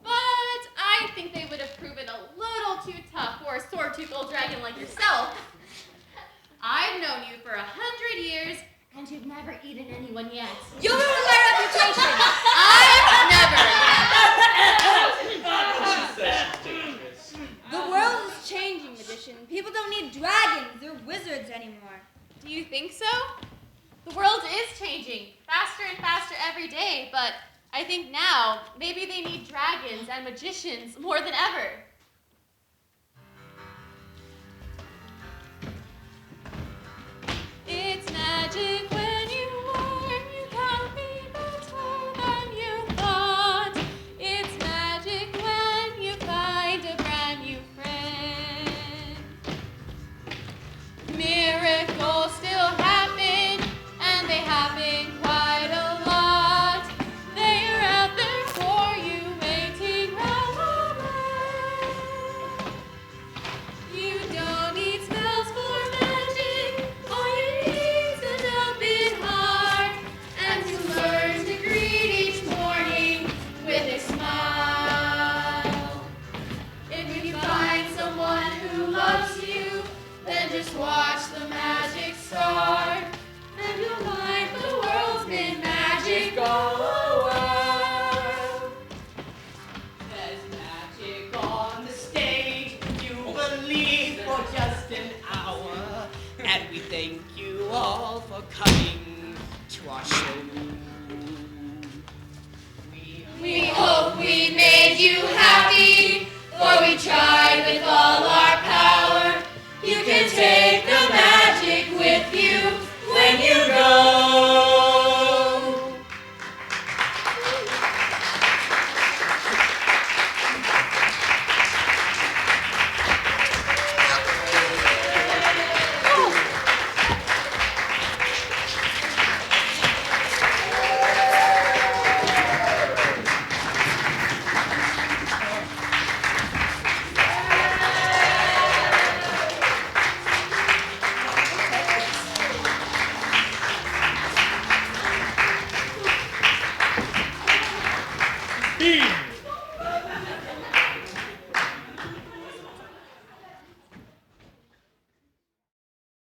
But I think they would have proven a little too tough for a sword-toothed old dragon like yourself. I've known you for 100 years, and you've never eaten anyone yet. You ruined my reputation! I've never. She said she's dangerous. The world is changing, magician. People don't need dragons or wizards anymore. Do you think so? The world is changing faster and faster every day, but I think now maybe they need dragons and magicians more than ever. It's magic when you learn you can be better than you thought. It's magic when you find a brand new friend. Miracles still happen, and they happen quite a lot. They are out there for you, waiting round the world. You don't need spells for magic. All you need's an open heart, and to learn to greet each morning with a smile. If you find someone who loves you, then just watch the magic start, and you'll find the world's been magic all over. There's magic on the stage. You believe for just an hour. And we thank you all for coming to our show. We hope we made you happy, for we tried with all our power. You can take the magic with you when you go. Beans.